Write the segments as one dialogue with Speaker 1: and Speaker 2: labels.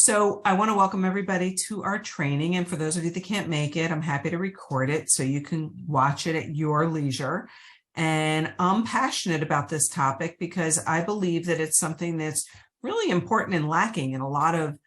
Speaker 1: So I want to welcome everybody to our training. And for those of you that can't make it, I'm happy to record it so you can watch it at your leisure. And I'm passionate about this topic because I believe that it's something that's really important and lacking in a lot of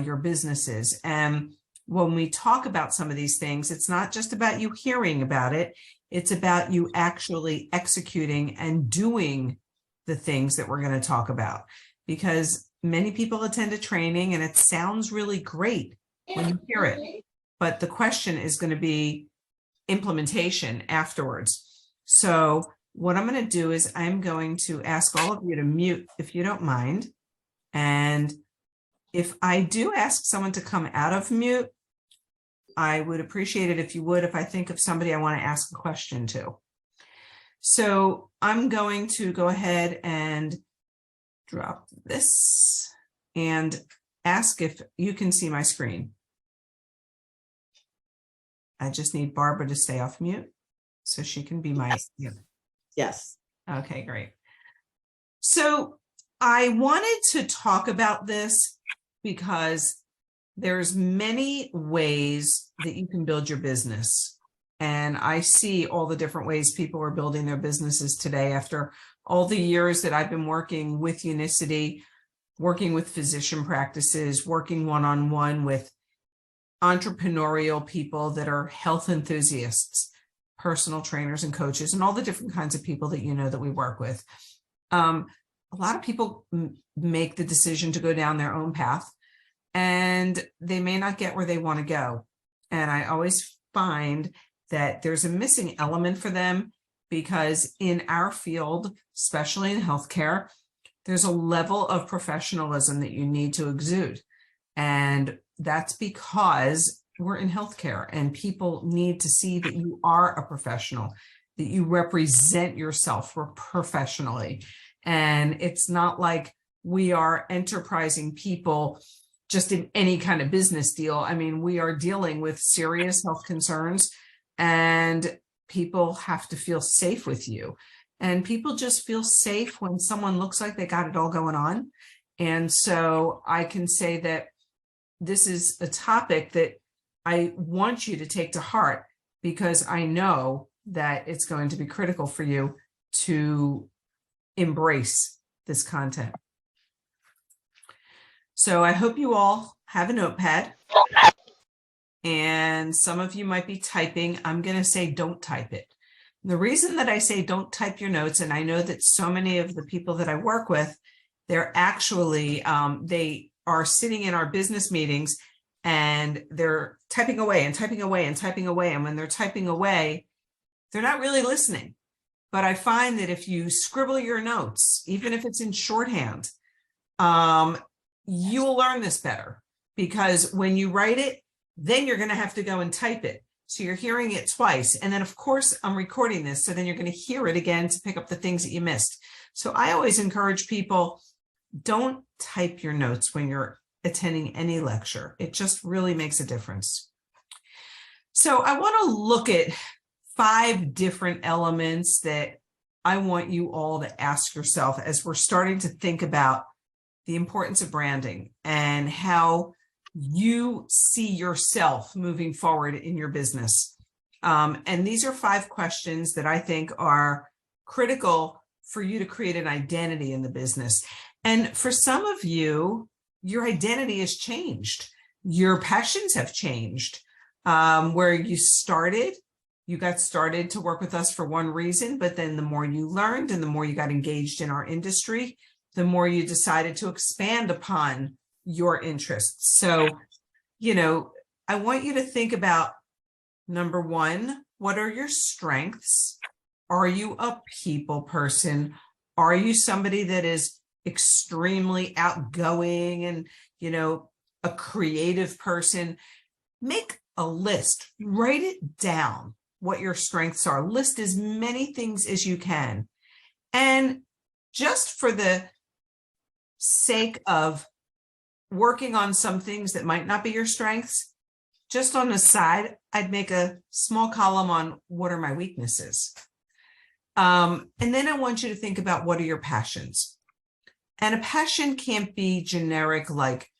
Speaker 1: your businesses. And when we talk about some of these things, it's not just about you hearing about it. It's about you actually executing and doing the things that we're going to talk about, because many people attend a training and it sounds really great when you hear it, but the question is going to be implementation afterwards. So what I'm going to do is I'm going to ask all of you to mute if you don't mind. And if I do ask someone to come out of mute, I would appreciate it if you would, if I think of somebody I want to ask a question to. So I'm going to go ahead and drop this and ask if you can see my screen. I just need Barbara to stay off mute so she can be my.
Speaker 2: Yes.
Speaker 1: Okay, great. So I wanted to talk about this because there's many ways that you can build your business. And I see all the different ways people are building their businesses today after all the years that I've been working with Unicity, working with physician practices, working one-on-one with entrepreneurial people that are health enthusiasts, personal trainers and coaches, and all the different kinds of people that you know that we work with. A lot of people make the decision to go down their own path, and they may not get where they want to go. And I always find that there's a missing element for them, because in our field, especially in healthcare, there's a level of professionalism that you need to exude. And that's because we're in healthcare and people need to see that you are a professional, that you represent yourself professionally. And it's not like we are enterprising people just in any kind of business deal. I mean, we are dealing with serious health concerns, and people have to feel safe with you. And people just feel safe when someone looks like they got it all going on. And so I can say that this is a topic that I want you to take to heart, because I know that it's going to be critical for you to embrace this content. So I hope you all have a notepad. And some of you might be typing. I'm going to say don't type it. The reason that I say don't type your notes, and I know that so many of the people that I work with, they're actually, they are sitting in our business meetings and they're typing away and typing away and typing away. And when they're typing away, they're not really listening. But I find that if you scribble your notes, even if it's in shorthand, you will learn this better, because when you write it, then you're going to have to go and type it. So you're hearing it twice. And then of course I'm recording this, so then you're going to hear it again to pick up the things that you missed. So I always encourage people, don't type your notes when you're attending any lecture. It just really makes a difference. So I want to look at 5 different elements that I want you all to ask yourself as we're starting to think about the importance of branding and how you see yourself moving forward in your business. And these are 5 questions that I think are critical for you to create an identity in the business. And for some of you, your identity has changed. Your passions have changed. Where you got started to work with us for one reason, but then the more you learned and the more you got engaged in our industry, the more you decided to expand upon your interests. So, you know, I want you to think about, number 1, what are your strengths? Are you a people person? Are you somebody that is extremely outgoing and, you know, a creative person? Make a list, write it down what your strengths are. List as many things as you can. And just for the sake of working on some things that might not be your strengths, just on the side, I'd make a small column on what are my weaknesses. And then I want you to think about what are your passions. And a passion can't be generic like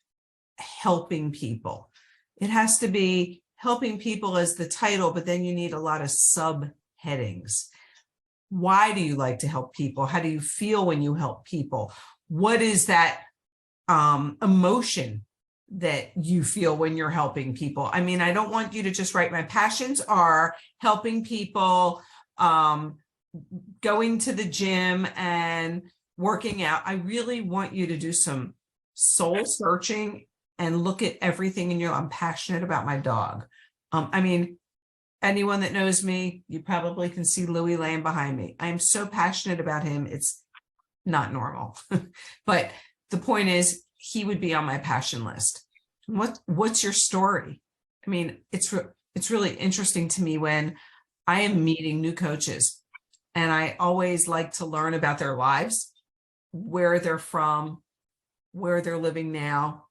Speaker 1: helping people. It has to be helping people as the title, but then you need a lot of subheadings. Why do you like to help people? How do you feel when you help people? What is that emotion that you feel when you're helping people? I mean, I don't want you to just write, my passions are helping people, going to the gym and working out. I really want you to do some soul searching and look at everything in you. I'm passionate about my dog. I mean, anyone that knows me, you probably can see Louis laying behind me. I'm so passionate about him. It's not normal. But the point is, he would be on my passion list. What's your story? I mean, it's really interesting to me when I am meeting new coaches, and I always like to learn about their lives, where they're from, where they're living now,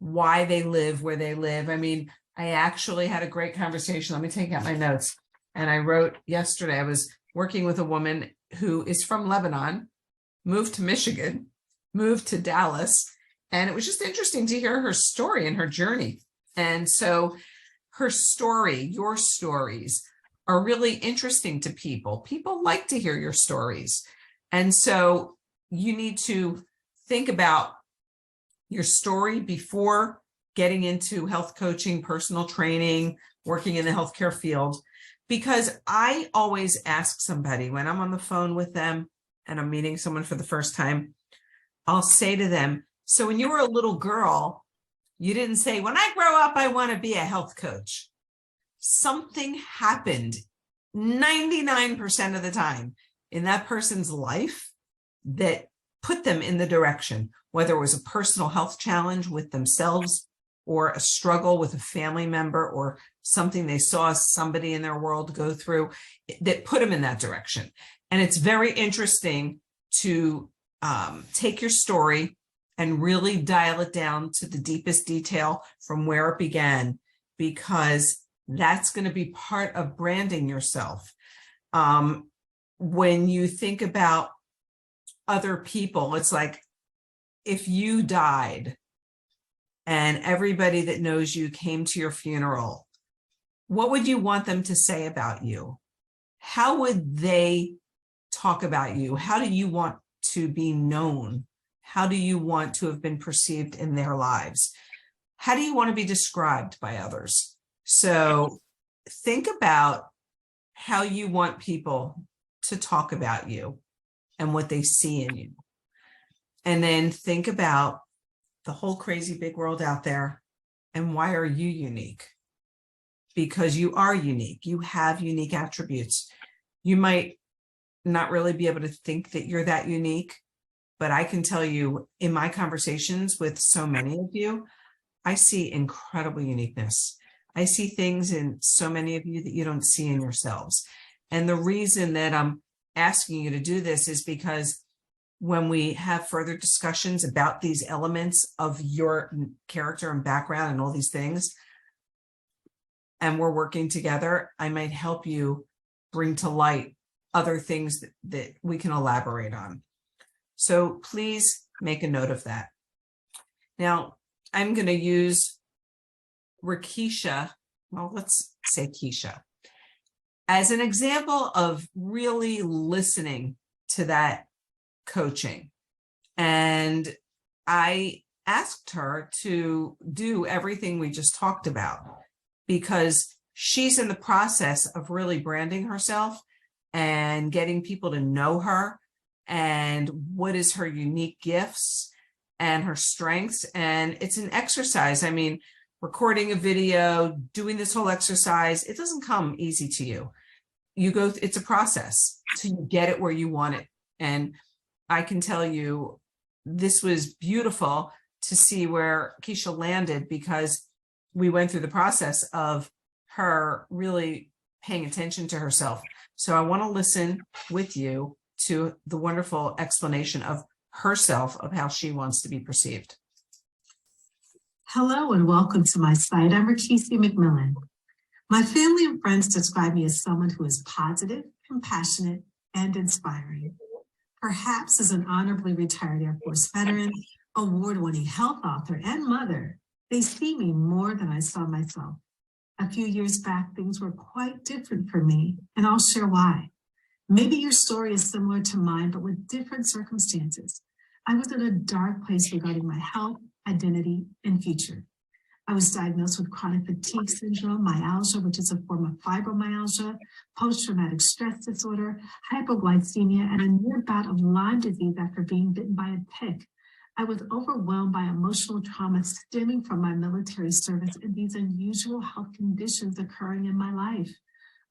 Speaker 1: why they live where they live. I mean, I actually had a great conversation. Let me take out my notes. And I wrote yesterday, I was working with a woman who is from Lebanon, moved to Michigan, moved to Dallas. And it was just interesting to hear her story and her journey. And so her story, your stories are really interesting to people. People like to hear your stories. And so you need to think about your story before getting into health coaching, personal training, working in the healthcare field, because I always ask somebody when I'm on the phone with them and I'm meeting someone for the first time, I'll say to them, so when you were a little girl, you didn't say, when I grow up, I want to be a health coach. Something happened 99% of the time in that person's life that put them in the direction, whether it was a personal health challenge with themselves or a struggle with a family member or something they saw somebody in their world go through that put them in that direction. And it's very interesting to take your story and really dial it down to the deepest detail from where it began, because that's going to be part of branding yourself. When you think about other people, it's like if you died and everybody that knows you came to your funeral, what would you want them to say about you? How would they talk about you? How do you want to be known? How do you want to have been perceived in their lives? How do you want to be described by others? So think about how you want people to talk about you and what they see in you. And then think about the whole crazy big world out there and why are you unique? Because you are unique. You have unique attributes. You might not really be able to think that you're that unique, but I can tell you in my conversations with so many of you, I see incredible uniqueness. I see things in so many of you that you don't see in yourselves. And the reason that I'm asking you to do this is because when we have further discussions about these elements of your character and background and all these things, and we're working together, I might help you bring to light other things that we can elaborate on. So please make a note of that. Now, I'm going to use Rakisha, well, let's say Keisha, as an example of really listening to that coaching. And I asked her to do everything we just talked about because she's in the process of really branding herself and getting people to know her and what is her unique gifts and her strengths. And it's an exercise. I mean, recording a video, doing this whole exercise, it doesn't come easy to you. You go, it's a process till you get it where you want it. And I can tell you, this was beautiful to see where Keisha landed because we went through the process of her really paying attention to herself. So I want to listen with you to the wonderful explanation of herself, of how she wants to be perceived.
Speaker 2: Hello and welcome to my site. I'm Rakisha McMillan. My family and friends describe me as someone who is positive, compassionate, and inspiring. Perhaps as an honorably retired Air Force veteran, award-winning health author, and mother, They see me more than I saw myself. A few years back, things were quite different for me, and I'll share why. Maybe your story is similar to mine, but with different circumstances. I was in a dark place regarding my health, identity, and future. I was diagnosed with chronic fatigue syndrome, myalgia, which is a form of fibromyalgia, post-traumatic stress disorder, hypoglycemia, and a near bout of Lyme disease after being bitten by a tick. I was overwhelmed by emotional trauma stemming from my military service and these unusual health conditions occurring in my life.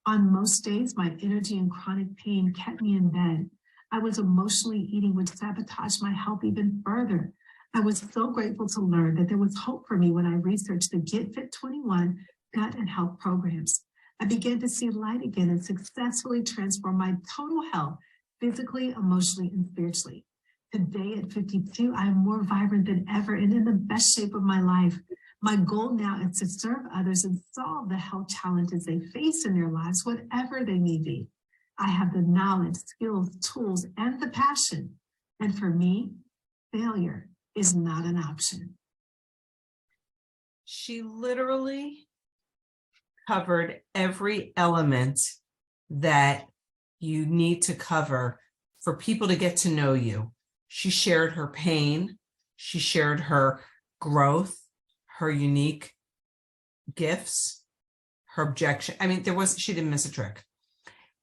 Speaker 2: On most days, my energy and chronic pain kept me in bed. I was emotionally eating, which sabotaged my health even further. I was so grateful to learn that there was hope for me when I researched the Get Fit 21 gut and health programs. I began to see light again and successfully transform my total health, physically, emotionally, and spiritually. Today at 52, I am more vibrant than ever and in the best shape of my life. My goal now is to serve others and solve the health challenges they face in their lives, whatever they may be. I have the knowledge, skills, tools, and the passion. And for me, failure is not an option.
Speaker 1: She literally covered every element that you need to cover for people to get to know you. She shared her pain. She shared her growth, her unique gifts, her objection. I mean, she didn't miss a trick.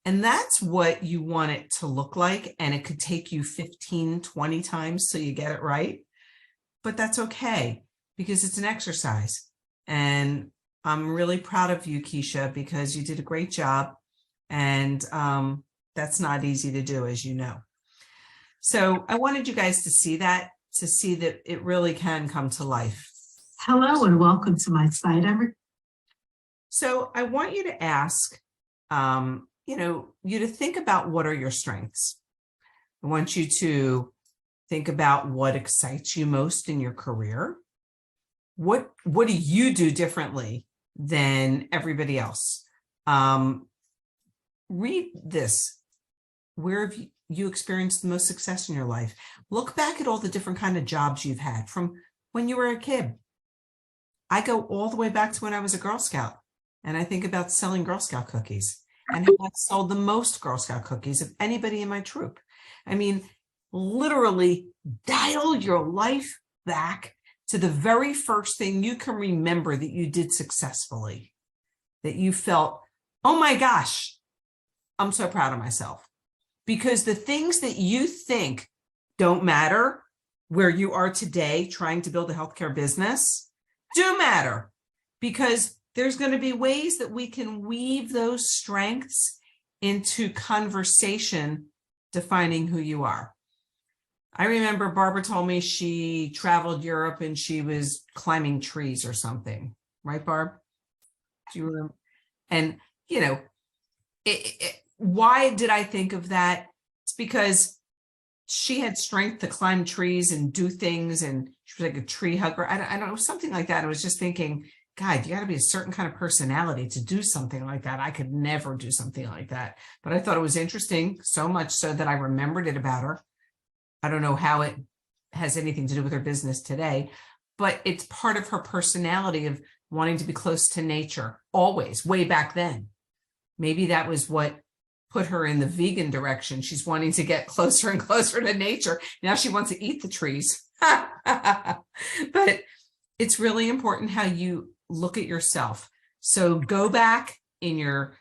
Speaker 1: And that's what you want it to look like. And it could take you 15, 20 times till you get it right. But that's okay because it's an exercise. And I'm really proud of you, Keisha, because you did a great job. And that's not easy to do, as you know. So I wanted you guys to see that it really can come to life.
Speaker 2: Hello and welcome to my site.
Speaker 1: So I want you to ask, you to think about what are your strengths. I want you to think about what excites you most in your career. What do you do differently than everybody else? Read this. Where have you experienced the most success in your life? Look back at all the different kind of jobs you've had from when you were a kid. I go all the way back to when I was a Girl Scout, and I think about selling Girl Scout cookies and how I sold the most Girl Scout cookies of anybody in my troop. I mean, literally dial your life back to the very first thing you can remember that you did successfully, that you felt, oh my gosh, I'm so proud of myself. Because the things that you think don't matter where you are today trying to build a healthcare business do matter, because there's going to be ways that we can weave those strengths into conversation defining who you are. I remember Barbara told me she traveled Europe and she was climbing trees or something, right, Barb? Do you remember? And, why did I think of that? It's because she had strength to climb trees and do things, and she was like a tree hugger. I don't know, something like that. I was just thinking, God, you got to be a certain kind of personality to do something like that. I could never do something like that. But I thought it was interesting, so much so that I remembered it about her. I don't know how it has anything to do with her business today, but it's part of her personality of wanting to be close to nature, always, way back then. Maybe that was what put her in the vegan direction. She's wanting to get closer and closer to nature. Now she wants to eat the trees. But it's really important how you look at yourself. So go back in your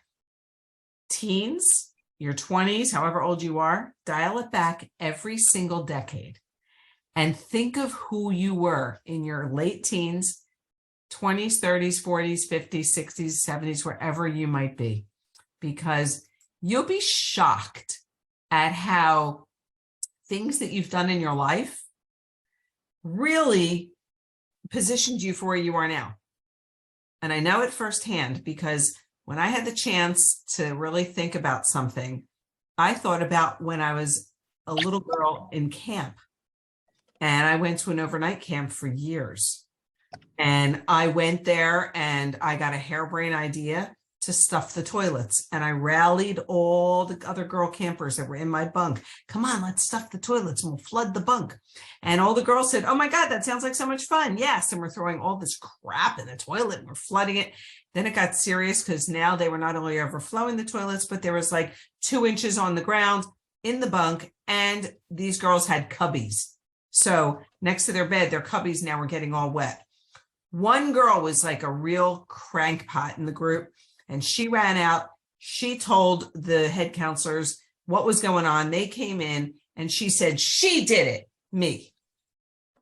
Speaker 1: teens, your 20s, however old you are, dial it back every single decade and think of who you were in your late teens, 20s, 30s, 40s, 50s, 60s, 70s, wherever you might be, because you'll be shocked at how things that you've done in your life really positioned you for where you are now. And I know it firsthand because when I had the chance to really think about something, I thought about when I was a little girl in camp, and I went to an overnight camp for years. And I went there and I got a harebrained idea to stuff the toilets. And I rallied all the other girl campers that were in my bunk. Come on, let's stuff the toilets and we'll flood the bunk. And all the girls said, oh my God, that sounds like so much fun. Yes. And we're throwing all this crap in the toilet and we're flooding it. Then it got serious because now they were not only overflowing the toilets, but there was like 2 inches on the ground in the bunk. And these girls had cubbies. So next to their bed, their cubbies now were getting all wet. One girl was like a real crankpot in the group. And she ran out. She told the head counselors what was going on. They came in and she said, she did it, me.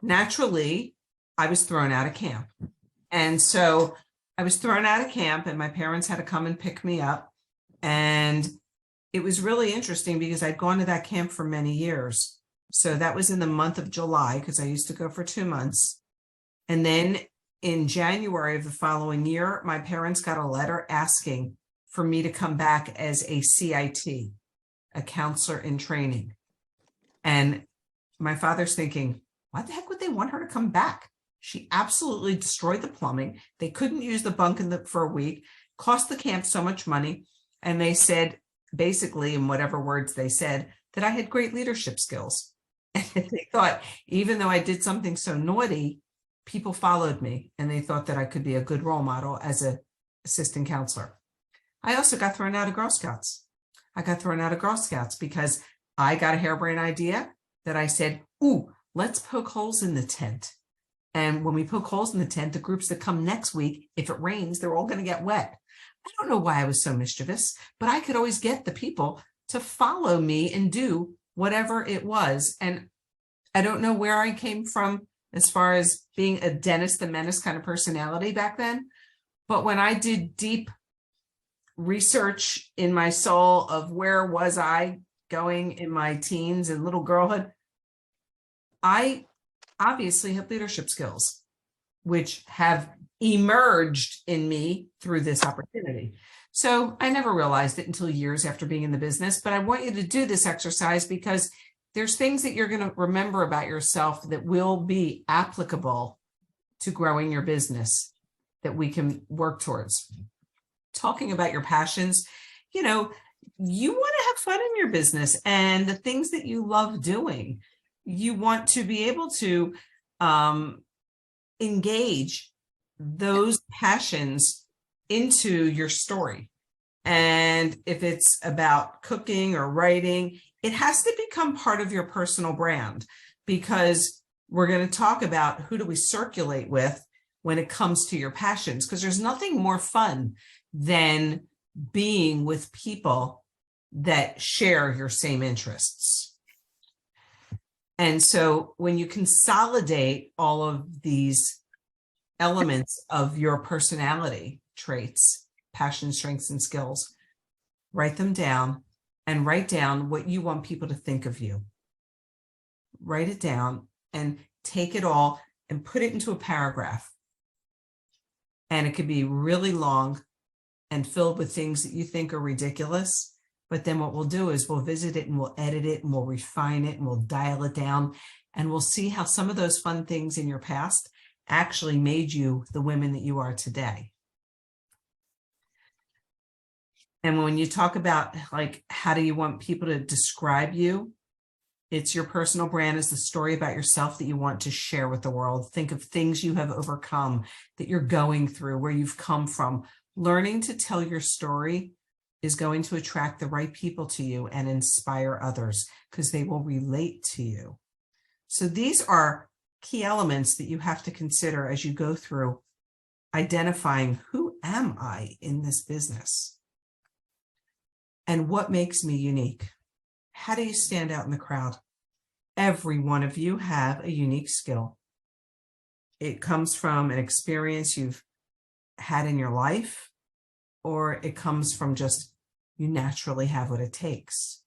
Speaker 1: Naturally, I was thrown out of camp. And so I was thrown out of camp and my parents had to come and pick me up. And it was really interesting because I'd gone to that camp for many years. So that was in the month of July because I used to go for 2 months. And then in January of the following year, my parents got a letter asking for me to come back as a CIT, a counselor in training. And my father's thinking, why the heck would they want her to come back? She absolutely destroyed the plumbing. They couldn't use the bunk for a week, cost the camp so much money. And they said, basically, in whatever words they said, that I had great leadership skills. And they thought, even though I did something so naughty, people followed me and they thought that I could be a good role model as an assistant counselor. I also got thrown out of Girl Scouts. I got thrown out of Girl Scouts because I got a harebrained idea that I said, ooh, let's poke holes in the tent. And when we poke holes in the tent, the groups that come next week, if it rains, they're all going to get wet. I don't know why I was so mischievous, but I could always get the people to follow me and do whatever it was. And I don't know where I came from as far as being a Dennis the Menace kind of personality back then. But when I did deep research in my soul of where was I going in my teens and little girlhood, I obviously have leadership skills, which have emerged in me through this opportunity. So I never realized it until years after being in the business, but I want you to do this exercise because there's things that you're going to remember about yourself that will be applicable to growing your business that we can work towards. Talking about your passions, you want to have fun in your business and the things that you love doing. You want to be able to engage those passions into your story. And if it's about cooking or writing, it has to become part of your personal brand, because we're going to talk about who do we circulate with when it comes to your passions, because there's nothing more fun than being with people that share your same interests. And so when you consolidate all of these elements of your personality traits, passion, strengths, and skills, write them down and write down what you want people to think of you. Write it down and take it all and put it into a paragraph. And it could be really long and filled with things that you think are ridiculous. But then what we'll do is we'll visit it and we'll edit it and we'll refine it and we'll dial it down. And we'll see how some of those fun things in your past actually made you the women that you are today. And when you talk about like, how do you want people to describe you? It's your personal brand is the story about yourself that you want to share with the world. Think of things you have overcome, that you're going through, where you've come from. Learning to tell your story is going to attract the right people to you and inspire others because they will relate to you. So these are key elements that you have to consider as you go through identifying who am I in this business and what makes me unique. How do you stand out in the crowd? Every one of you have a unique skill. It comes from an experience you've had in your life, or it comes from just you naturally have what it takes.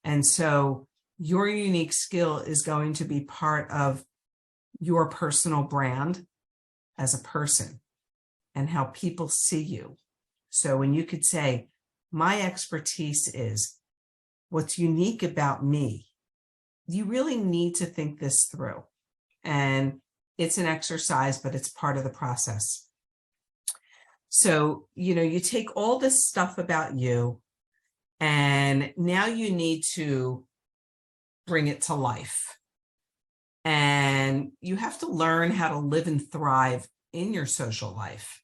Speaker 1: And so your unique skill is going to be part of your personal brand as a person and how people see you. So when you could say, my expertise is what's unique about me, you really need to think this through. And it's an exercise, but it's part of the process. So, you take all this stuff about you, and now you need to bring it to life. And you have to learn how to live and thrive in your social life.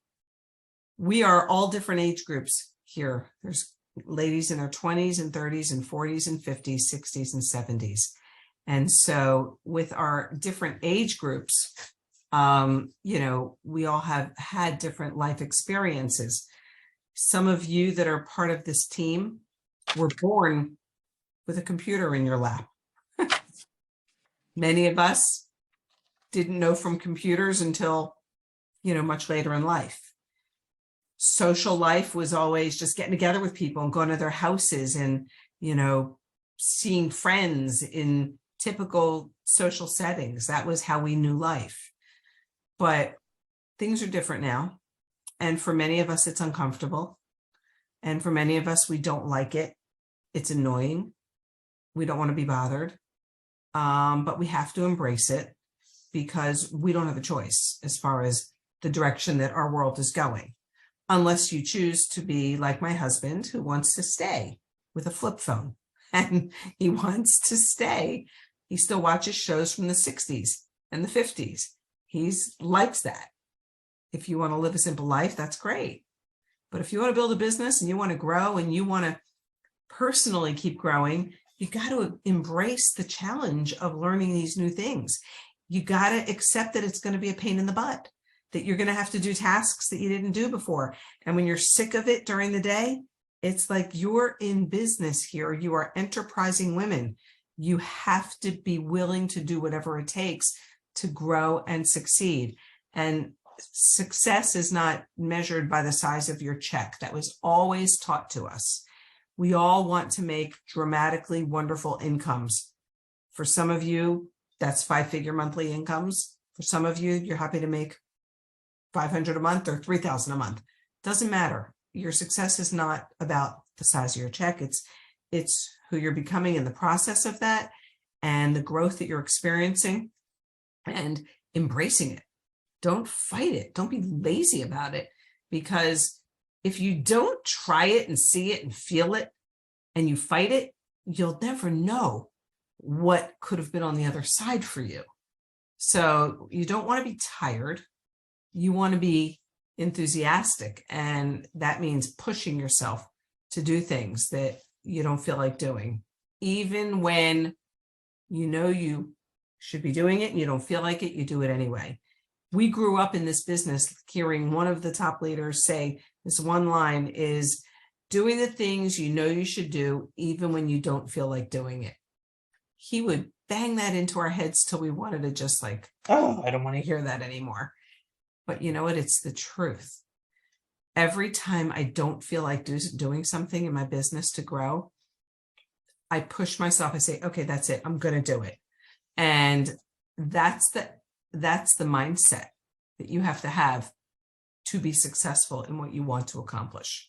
Speaker 1: We are all different age groups here. There's ladies in their 20s and 30s and 40s and 50s, 60s and 70s. And so with our different age groups, we all have had different life experiences. Some of you that are part of this team were born with a computer in your lap. Many of us didn't know from computers until, much later in life. Social life was always just getting together with people and going to their houses and, seeing friends in typical social settings. That was how we knew life. But things are different now. And for many of us, it's uncomfortable. And for many of us, we don't like it. It's annoying. We don't want to be bothered. But we have to embrace it because we don't have a choice as far as the direction that our world is going. Unless you choose to be like my husband, who wants to stay with a flip phone. And he wants to stay. He still watches shows from the 60s and the 50s. He likes that. If you want to live a simple life, that's great. But if you want to build a business and you want to grow and you want to personally keep growing, you got to embrace the challenge of learning these new things. You got to accept that it's going to be a pain in the butt, that you're going to have to do tasks that you didn't do before. And when you're sick of it during the day, it's like you're in business here. You are enterprising women. You have to be willing to do whatever it takes to grow and succeed. And success is not measured by the size of your check. That was always taught to us. We all want to make dramatically wonderful incomes. For some of you, that's 5-figure monthly incomes. For some of you, you're happy to make $500 a month or $3,000 a month. Doesn't matter. Your success is not about the size of your check. It's who you're becoming in the process of that and the growth that you're experiencing and embracing it. Don't fight it. Don't be lazy about it, because if you don't try it and see it and feel it and you fight it, you'll never know what could have been on the other side for you. So you don't want to be tired. You want to be enthusiastic, and that means pushing yourself to do things that you don't feel like doing, even when you should be doing it and you don't feel like it. You do it anyway. We grew up in this business hearing one of the top leaders say this one line is, doing the things you should do even when you don't feel like doing it. He would bang that into our heads till we wanted to just I don't want to hear that anymore. But you know what? It's the truth. Every time I don't feel like doing something in my business to grow, I push myself. I say, okay, that's it. I'm going to do it. And that's the mindset that you have to have to be successful in what you want to accomplish.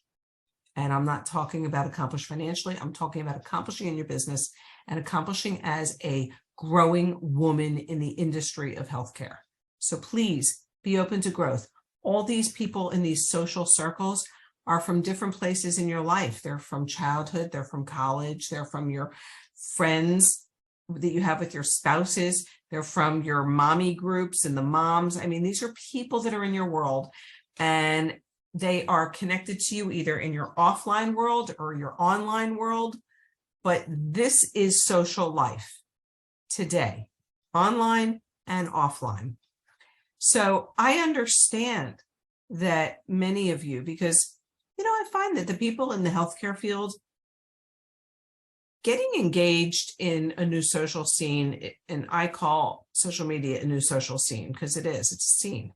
Speaker 1: And I'm not talking about accomplish financially. I'm talking about accomplishing in your business and accomplishing as a growing woman in the industry of healthcare. So please be open to growth. All these people in these social circles are from different places in your life. They're from childhood, they're from college, they're from your friends that you have with your spouses, they're from your mommy groups and the moms. I mean, these are people that are in your world, and they are connected to you either in your offline world or your online world. But this is social life today, online and offline. So I understand that many of you, because, I find that the people in the healthcare field getting engaged in a new social scene, and I call social media a new social scene because it's a scene.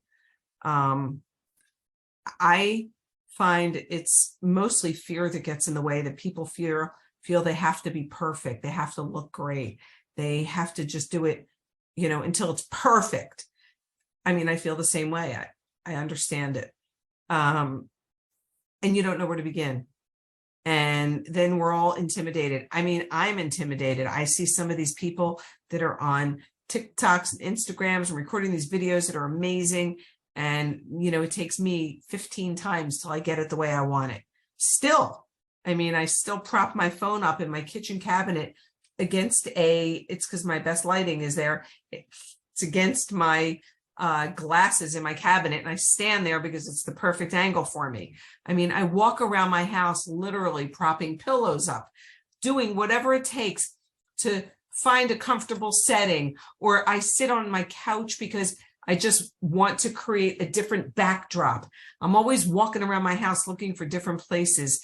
Speaker 1: I find it's mostly fear that gets in the way, that people feel they have to be perfect. They have to look great. They have to just do it, until it's perfect. I mean, I feel the same way. I understand it. And you don't know where to begin. And then we're all intimidated. I mean, I'm intimidated. I see some of these people that are on TikToks and Instagrams and recording these videos that are amazing. And, it takes me 15 times till I get it the way I want it. Still, I still prop my phone up in my kitchen cabinet against it's because my best lighting is there. It's against my glasses in my cabinet, and I stand there because it's the perfect angle for me. I walk around my house literally propping pillows up, doing whatever it takes to find a comfortable setting, or I sit on my couch because I just want to create a different backdrop. I'm always walking around my house looking for different places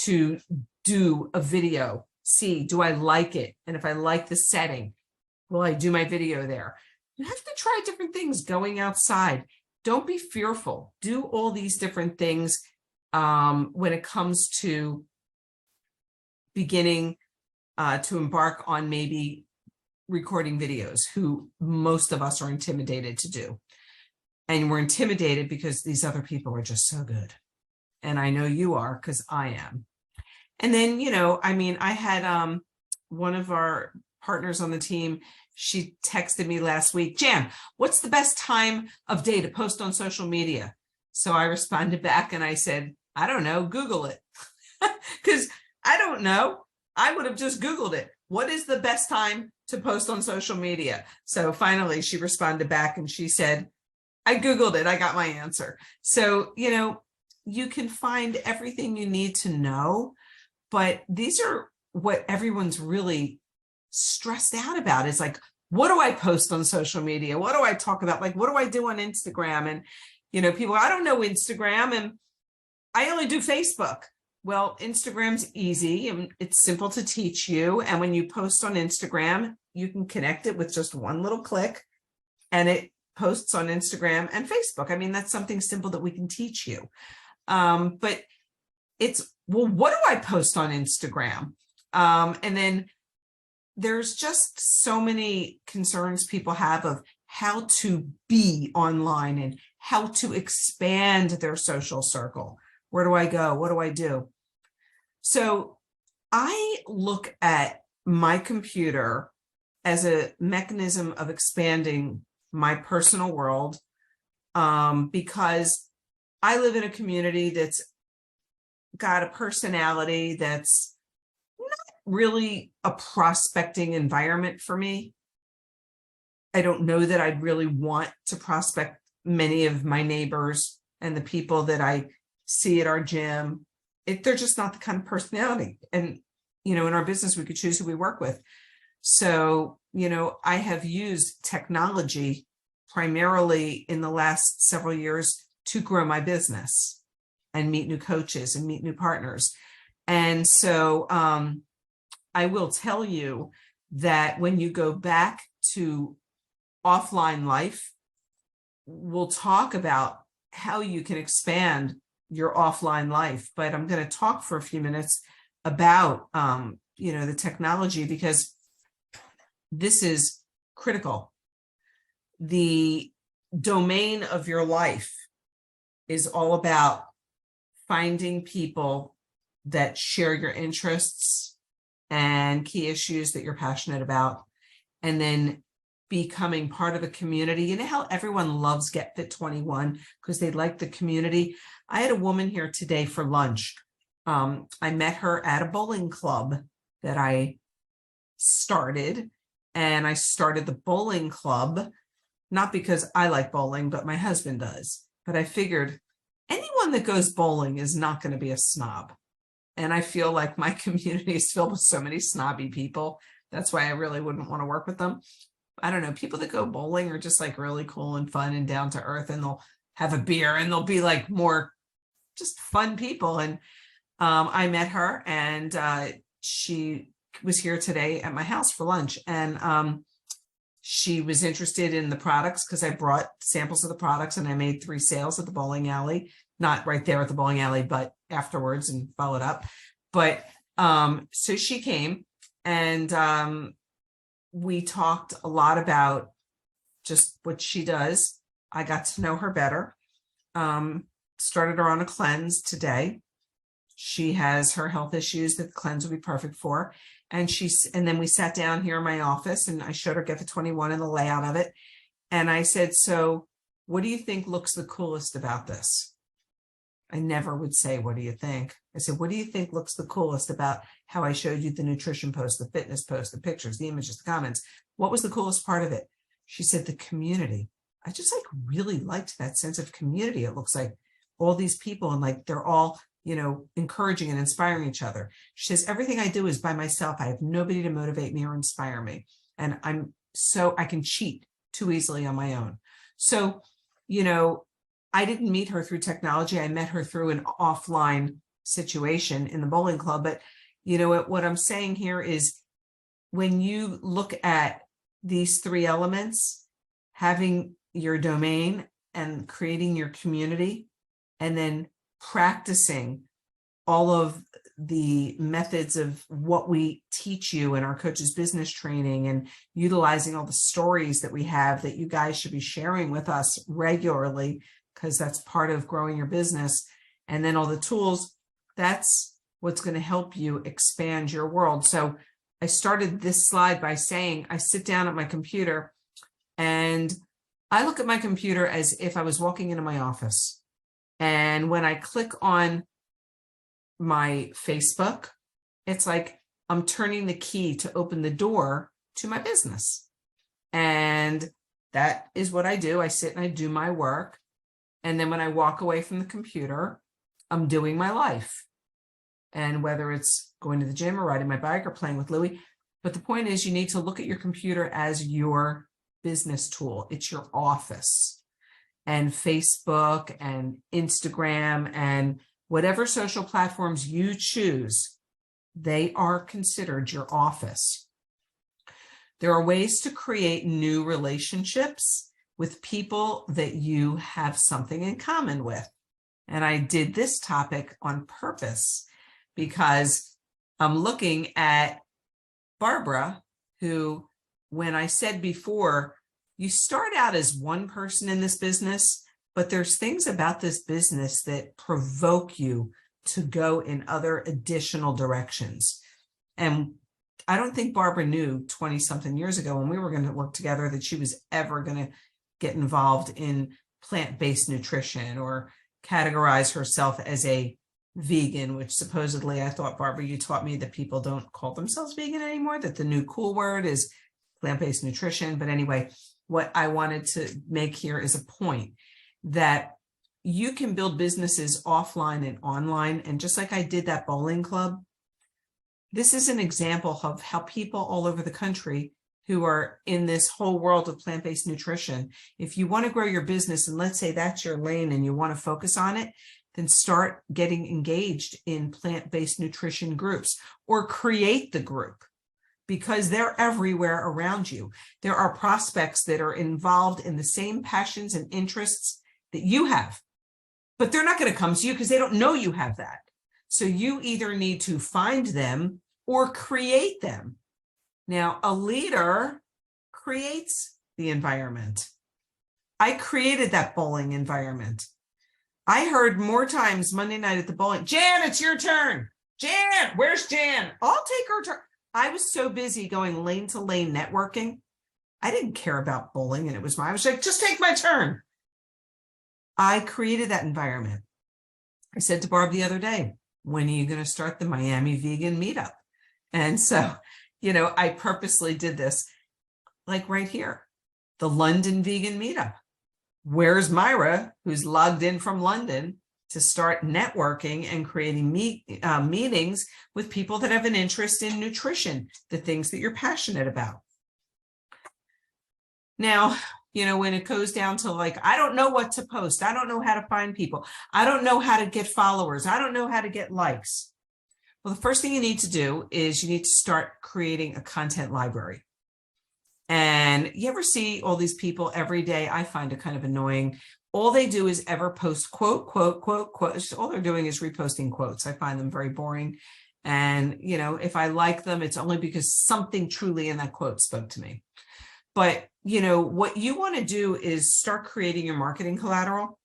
Speaker 1: to do a video. See, do I like it? And if I like the setting, will I do my video there? You have to try different things going outside. Don't be fearful. Do all these different things when it comes to beginning to embark on maybe recording videos, who most of us are intimidated to do. And we're intimidated because these other people are just so good. And I know you are, because I am. And then, I had one of our partners on the team, she texted me last week, Jan, what's the best time of day to post on social media? So I responded back and I said, I don't know, Google it. Because I don't know. I would have just Googled it. What is the best time to post on social media? So finally she responded back and she said, I Googled it. I got my answer. So, you can find everything you need to know, but these are what everyone's really stressed out about. Is like, what do I post on social media? What do I talk about? Like, what do I do on Instagram? And, people, I don't know Instagram and I only do Facebook. Well, Instagram's easy and it's simple to teach you. And when you post on Instagram, you can connect it with just one little click and it posts on Instagram and Facebook. That's something simple that we can teach you. But it's, well, what do I post on Instagram? And then there's just so many concerns people have of how to be online and how to expand their social circle. Where do I go? What do I do? So I look at my computer as a mechanism of expanding my personal world, because I live in a community that's got a personality that's not really a prospecting environment for me. I don't know that I'd really want to prospect many of my neighbors and the people that I see at our gym. They're just not the kind of personality. And, in our business, we could choose who we work with. So, I have used technology primarily in the last several years to grow my business and meet new coaches and meet new partners. And so I will tell you that when you go back to offline life, we'll talk about how you can expand your offline life. But I'm going to talk for a few minutes about, the technology, because this is critical. The domain of your life is all about finding people that share your interests and key issues that you're passionate about, and then becoming part of a community. You know how everyone loves Get Fit 21 because they like the community? I had a woman here today for lunch. I met her at a bowling club that I started, and I started the bowling club not because I like bowling, but my husband does. But I figured anyone that goes bowling is not going to be a snob. And I feel like my community is filled with so many snobby people. That's why I really wouldn't want to work with them. I don't know. People that go bowling are just like really cool and fun and down to earth, and they'll have a beer and they'll be like more just fun people. And I met her, and she was here today at my house for lunch. And she was interested in the products because I brought samples of the products, and I made 3 sales at the bowling alley, not right there at the bowling alley, but afterwards, and followed up. But so she came, and we talked a lot about just what she does. I got to know her better. Started her on a cleanse today. She has her health issues that the cleanse would be perfect for. And then we sat down here in my office, and I showed her Get Fit 21 and the layout of it. And I said, so what do you think looks the coolest about this? I never would say, what do you think? I said, what do you think looks the coolest about how I showed you the nutrition post, the fitness post, the pictures, the images, the comments? What was the coolest part of it? She said, the community. I just like really liked that sense of community. It looks like all these people and like they're all, encouraging and inspiring each other. She says, everything I do is by myself. I have nobody to motivate me or inspire me. And I can cheat too easily on my own. So, I didn't meet her through technology. I met her through an offline situation in the bowling club. But what I'm saying here is when you look at these three elements, having your domain and creating your community, and then practicing all of the methods of what we teach you in our coaches business training, and utilizing all the stories that we have that you guys should be sharing with us regularly, because that's part of growing your business. And then all the tools, that's what's going to help you expand your world. So I started this slide by saying, I sit down at my computer and I look at my computer as if I was walking into my office. And when I click on my Facebook, it's like I'm turning the key to open the door to my business. And that is what I do. I sit and I do my work. And then when I walk away from the computer, I'm doing my life. And whether it's going to the gym or riding my bike or playing with Louie. But the point is, you need to look at your computer as your business tool. It's your office. And Facebook and Instagram and whatever social platforms you choose, they are considered your office. There are ways to create new relationships with people that you have something in common with. And I did this topic on purpose because I'm looking at Barbara, who, when I said before, you start out as one person in this business, but there's things about this business that provoke you to go in other additional directions. And I don't think Barbara knew 20 something years ago when we were going to work together that she was ever going to get involved in plant-based nutrition or categorize herself as a vegan, which supposedly I thought, Barbara, you taught me that people don't call themselves vegan anymore, that the new cool word is plant-based nutrition. But anyway, what I wanted to make here is a point that you can build businesses offline and online. And just like I did that bowling club, this is an example of how people all over the country who are in this whole world of plant-based nutrition, if you want to grow your business, and let's say that's your lane and you want to focus on it, then start getting engaged in plant-based nutrition groups or create the group, because they're everywhere around you. There are prospects that are involved in the same passions and interests that you have, but they're not going to come to you because they don't know you have that. So you either need to find them or create them. Now, a leader creates the environment. I created that bowling environment. I heard more times Monday night at the bowling, Jan, it's your turn. Jan, where's Jan? I'll take her turn. I was so busy going lane to lane networking. I didn't care about bowling, and it was I was like, just take my turn. I created that environment. I said to Barb the other day, when are you going to start the Miami vegan meetup? And so, I purposely did this, like right here, the London vegan meetup. Where's Myra, who's logged in from London, to start networking and creating meetings with people that have an interest in nutrition, the things that you're passionate about. Now, when it goes down to like, I don't know what to post. I don't know how to find people. I don't know how to get followers. I don't know how to get likes. Well, the first thing you need to do is you need to start creating a content library. And you ever see all these people every day? I find it kind of annoying. All they do is ever post quote, quote, quote, quote. All they're doing is reposting quotes. I find them very boring. And, if I like them, it's only because something truly in that quote spoke to me. But, what you want to do is start creating your marketing collateral.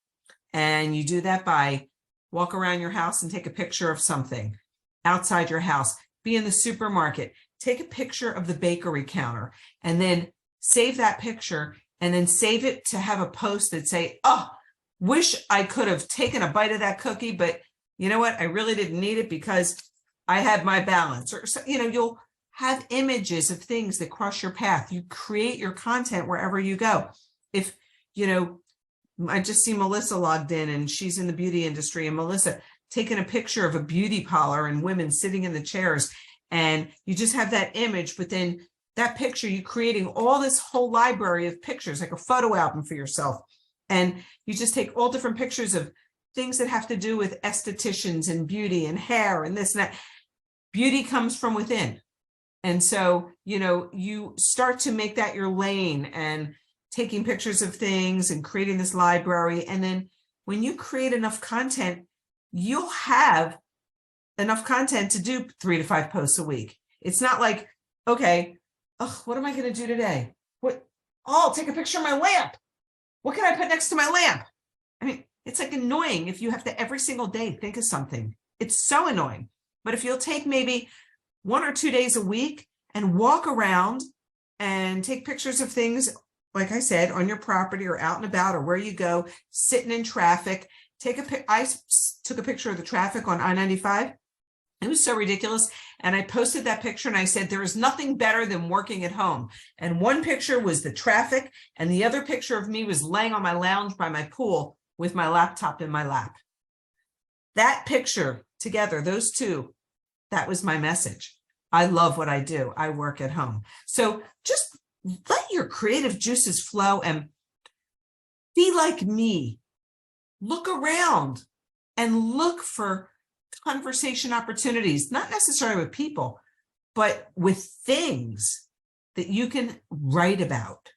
Speaker 1: And you do that by walk around your house and take a picture of something outside your house, be in the supermarket, take a picture of the bakery counter, and then save that picture and then save it to have a post that say, oh, wish I could have taken a bite of that cookie, but you know what? I really didn't need it because I had my balance. Or, you know, you'll have images of things that cross your path. You create your content wherever you go. If, you know, I just see Melissa logged in and she's in the beauty industry, and Melissa taking a picture of a beauty parlor and women sitting in the chairs, and you just have that image, but then that picture, you're creating all this whole library of pictures, like a photo album for yourself. And you just take all different pictures of things that have to do with estheticians and beauty and hair and this and that. Beauty comes from within. And so, you know, you start to make that your lane and taking pictures of things and creating this library. And then when you create enough content, you'll have enough content to do 3 to 5 posts a week. It's not like, okay, what am I going to do today? What? Oh, I'll take a picture of my lamp. What can I put next to my lamp? I mean, it's like annoying if you have to every single day think of something. It's so annoying. But if you'll take maybe 1 or 2 days a week and walk around and take pictures of things, like I said, on your property or out and about or where you go, sitting in traffic, I took a picture of the traffic on I-95. It was so ridiculous. And I posted that picture and I said, there is nothing better than working at home. And one picture was the traffic, and the other picture of me was laying on my lounge by my pool with my laptop in my lap. That picture together, those two, that was my message. I love what I do. I work at home. So just let your creative juices flow and be like me. Look around and look for conversation opportunities, not necessarily with people, but with things that you can write about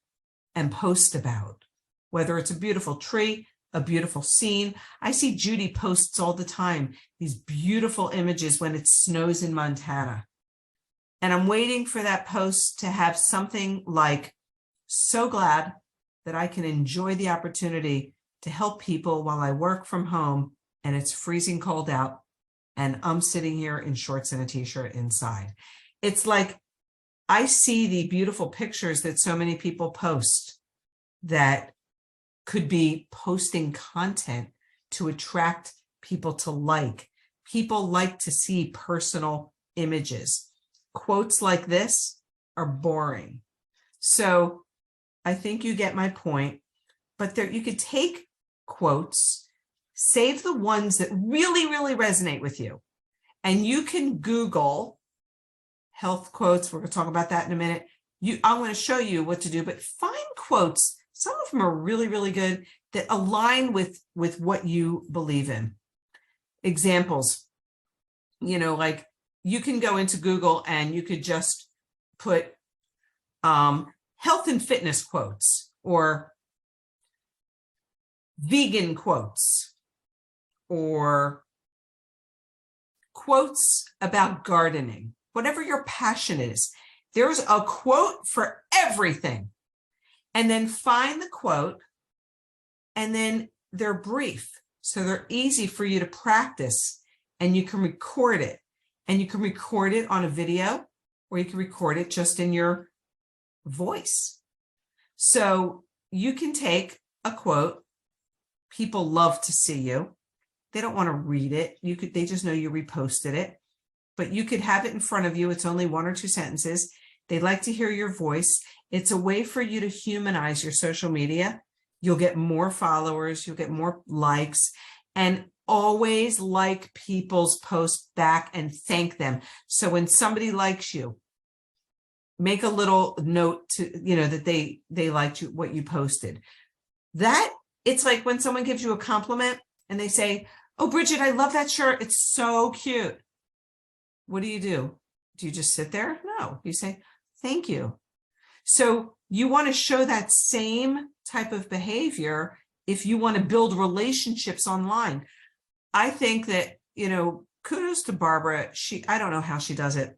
Speaker 1: and post about, whether it's a beautiful tree, a beautiful scene. I see Judy posts all the time, these beautiful images when it snows in Montana. And I'm waiting for that post to have something like, so glad that I can enjoy the opportunity to help people while I work from home and it's freezing cold out and I'm sitting here in shorts and a t-shirt inside. It's like I see the beautiful pictures that so many people post that could be posting content to attract people to like. People like to see personal images. Quotes like this are boring. So I think you get my point, but there you could take quotes, save the ones that really, really resonate with you. And you can Google health quotes. We're going to talk about that in a minute. I'm going to show you what to do, but find quotes. Some of them are really, really good that align with what you believe in. Examples, you know, like you can go into Google and you could just put health and fitness quotes or vegan quotes or quotes about gardening, whatever your passion is. There's a quote for everything. And then find the quote, and then they're brief. So they're easy for you to practice, and you can record it. And you can record it on a video, or you can record it just in your voice. So you can take a quote. People love to see you. They don't want to read it. They just know you reposted it, but you could have it in front of you. It's only 1 or 2 sentences. They like to hear your voice. It's a way for you to humanize your social media. You'll get more followers, you'll get more likes, and always like people's posts back and thank them. So when somebody likes you, make a little note to, you know, that they liked you, what you posted. That it's like when someone gives you a compliment and they say, "Oh, Bridget, I love that shirt. It's so cute." What do? Do you just sit there? No, you say, "Thank you." So you want to show that same type of behavior if you want to build relationships online. I think that, you know, kudos to Barbara. I don't know how she does it.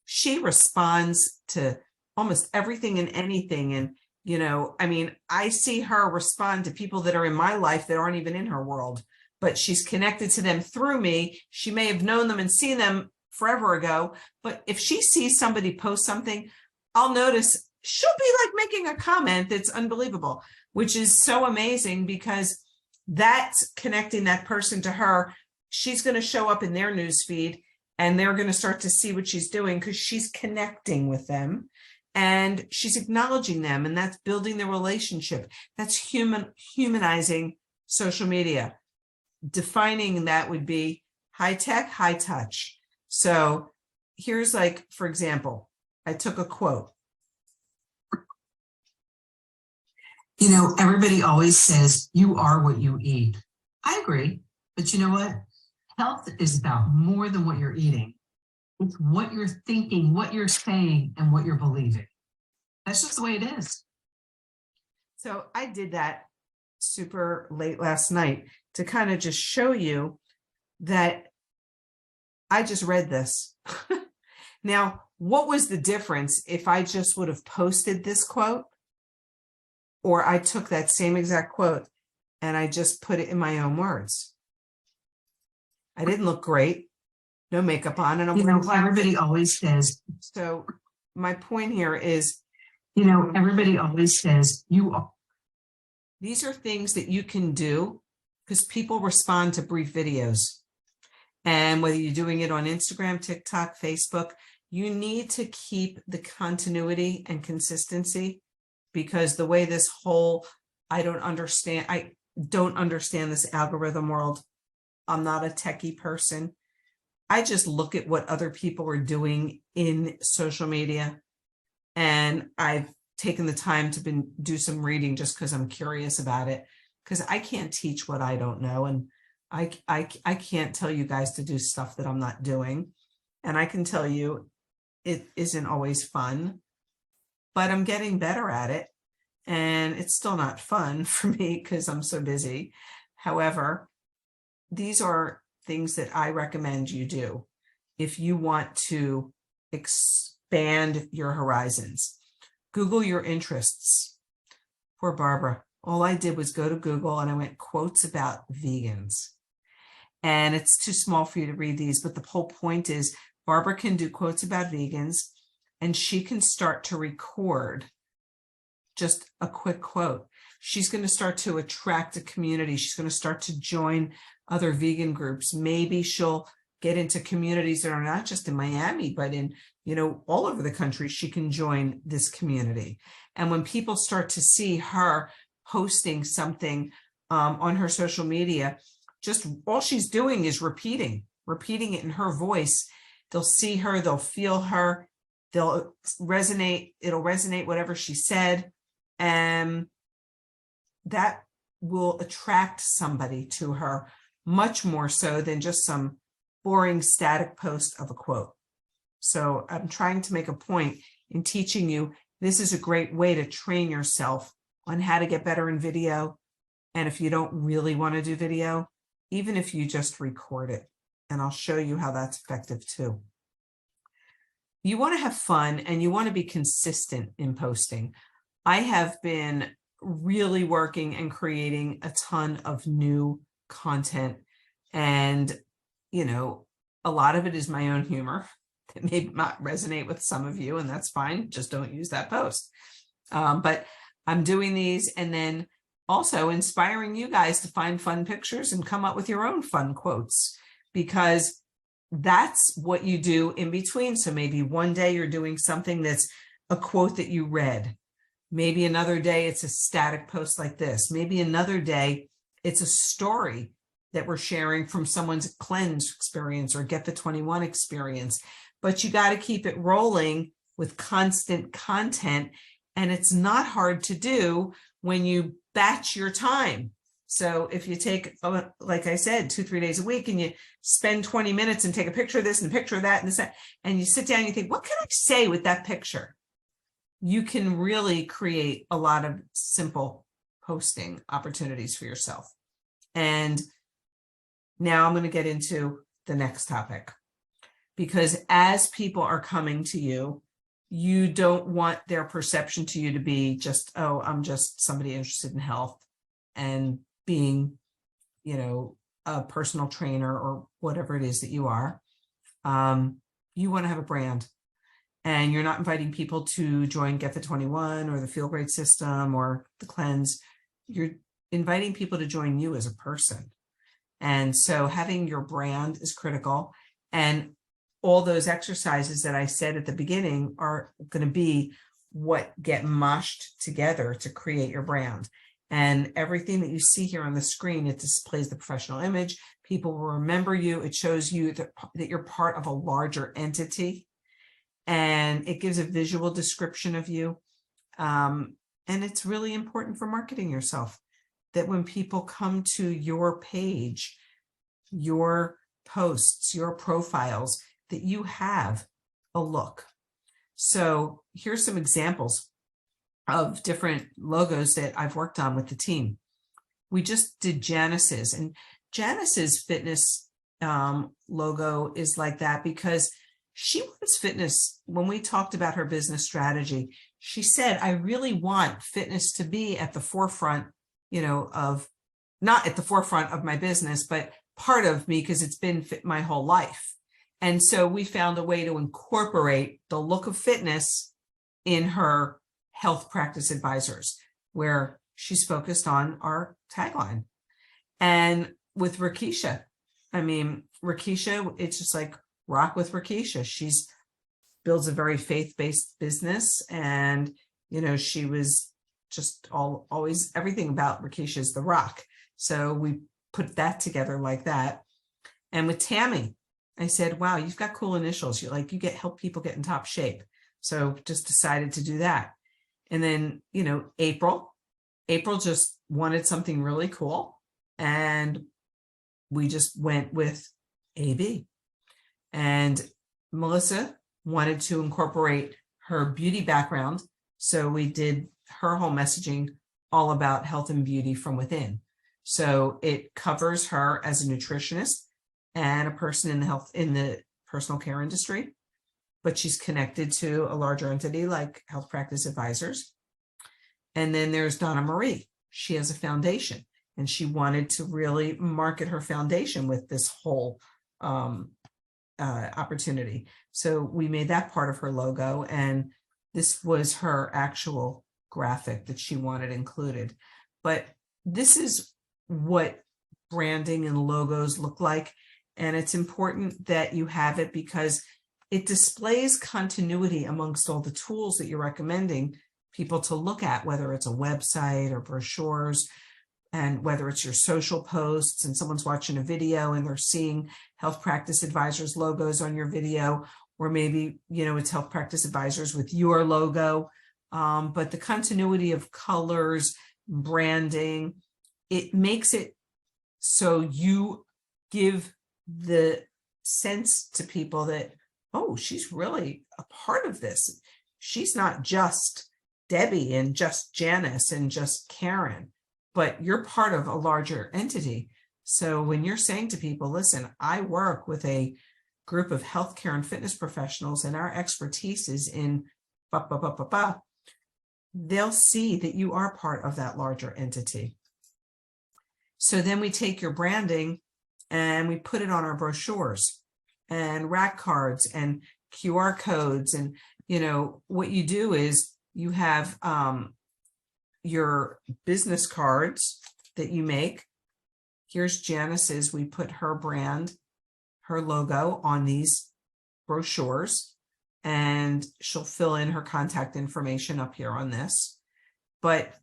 Speaker 1: She responds to almost everything and anything. And, you know, I mean, I see her respond to people that are in my life that aren't even in her world, but she's connected to them through me. She may have known them and seen them forever ago, but if she sees somebody post something, I'll notice she'll be like making a comment that's unbelievable, which is so amazing because that's connecting that person to her. She's going to show up in their newsfeed and they're going to start to see what she's doing because she's connecting with them and she's acknowledging them, and that's building the relationship. That's humanizing social media. Defining that would be high tech, high touch. So here's, like, for example, I took a quote.
Speaker 3: You know, everybody always says you are what you eat. I agree. But you know what? Health is about more than what you're eating. It's what you're thinking, what you're saying, and what you're believing. That's just the way it is.
Speaker 1: So I did that super late last night to kind of just show you that I just read this. Now, what was the difference if I just would have posted this quote, or I took that same exact quote and I just put it in my own words? I didn't look great, no makeup on, and I'm wearing glasses.
Speaker 3: Everybody always says.
Speaker 1: So my point here is,
Speaker 3: everybody always says you are.
Speaker 1: These are things that you can do because people respond to brief videos. And whether you're doing it on Instagram, TikTok, Facebook, you need to keep the continuity and consistency, because the way this whole, I don't understand this algorithm world. I'm not a techie person. I just look at what other people are doing in social media. And I've taken the time to do some reading just because I'm curious about it, because I can't teach what I don't know. And I can't tell you guys to do stuff that I'm not doing. And I can tell you it isn't always fun, but I'm getting better at it. And it's still not fun for me because I'm so busy. However, these are things that I recommend you do if you want to expand your horizons. Google your interests. Poor Barbara. All I did was go to Google and I went quotes about vegans. And it's too small for you to read these, but the whole point is Barbara can do quotes about vegans and she can start to record just a quick quote. She's going to start to attract a community. She's going to start to join other vegan groups. Maybe she'll get into communities that are not just in Miami, but in, all over the country. She can join this community. And when people start to see her posting something on her social media, just all she's doing is repeating it in her voice. They'll see her, they'll feel her, it'll resonate whatever she said. And that will attract somebody to her much more so than just some boring static post of a quote. So I'm trying to make a point in teaching you this is a great way to train yourself on how to get better in video. And if you don't really want to do video, even if you just record it, and I'll show you how that's effective too. You want to have fun and you want to be consistent in posting. I have been really working and creating a ton of new content, and a lot of it is my own humor that may not resonate with some of you, and that's fine. Just don't use that post. But I'm doing these and then also inspiring you guys to find fun pictures and come up with your own fun quotes, because that's what you do in between. So maybe one day you're doing something that's a quote that you read. Maybe another day it's a static post like this. Maybe another day it's a story that we're sharing from someone's cleanse experience or get the 21 experience. But you got to keep it rolling with constant content. And it's not hard to do when you batch your time. So if you take, like I said, 2-3 days a week, and you spend 20 minutes and take a picture of this and a picture of that and this, and you sit down and you think, what can I say with that picture? You can really create a lot of simple posting opportunities for yourself. And now I'm going to get into the next topic, because as people are coming to you, you don't want their perception to you to be just, oh, I'm just somebody interested in health and being, a personal trainer or whatever it is that you are. You want to have a brand. And you're not inviting people to join Get Fit 21 or the Feel Great system or the cleanse. You're inviting people to join you as a person. And so having your brand is critical. And all those exercises that I said at the beginning are going to be what get mushed together to create your brand. And everything that you see here on the screen, it displays the professional image. People will remember you. It shows you that you're part of a larger entity. And it gives a visual description of you. And it's really important for marketing yourself, that when people come to your page, your posts, your profiles, that you have a look. So here's some examples of different logos that I've worked on with the team. We just did Janice's, and Janice's fitness logo is like that because she wants fitness. When we talked about her business strategy, she said, I really want fitness to be at the forefront, of not at the forefront of my business, but part of me, because it's been fit my whole life. And so we found a way to incorporate the look of fitness in her health practice advisors, where she's focused on our tagline. And with Rakisha, Rakisha, it's just like rock with Rakisha. She's builds a very faith-based business. And, she was just always everything about Rakisha is the rock. So we put that together like that. And with Tammy, I said, wow, you've got cool initials. Help people get in top shape. So just decided to do that. And then, April just wanted something really cool. And we just went with AB. And Melissa wanted to incorporate her beauty background. So we did her whole messaging all about health and beauty from within. So it covers her as a nutritionist and a person in the personal care industry, but she's connected to a larger entity like Health Practice Advisors. And then there's Donna Marie. She has a foundation, and she wanted to really market her foundation with this whole opportunity. So we made that part of her logo, and this was her actual graphic that she wanted included. But this is what branding and logos look like. And it's important that you have it because it displays continuity amongst all the tools that you're recommending people to look at, whether it's a website or brochures, and whether it's your social posts and someone's watching a video and they're seeing Health Practice Advisors logos on your video, or maybe, it's Health Practice Advisors with your logo. But the continuity of colors, branding, it makes it so you give the sense to people that, oh, she's really a part of this. She's not just Debbie and just Janice and just Karen, but you're part of a larger entity. So when you're saying to people, listen, I work with a group of healthcare and fitness professionals and our expertise is in they'll see that you are part of that larger entity. So then we take your branding and we put it on our brochures and rack cards and QR codes. And, what you do is you have your business cards that you make. Here's Janice's. We put her brand, her logo on these brochures, and she'll fill in her contact information up here on this. But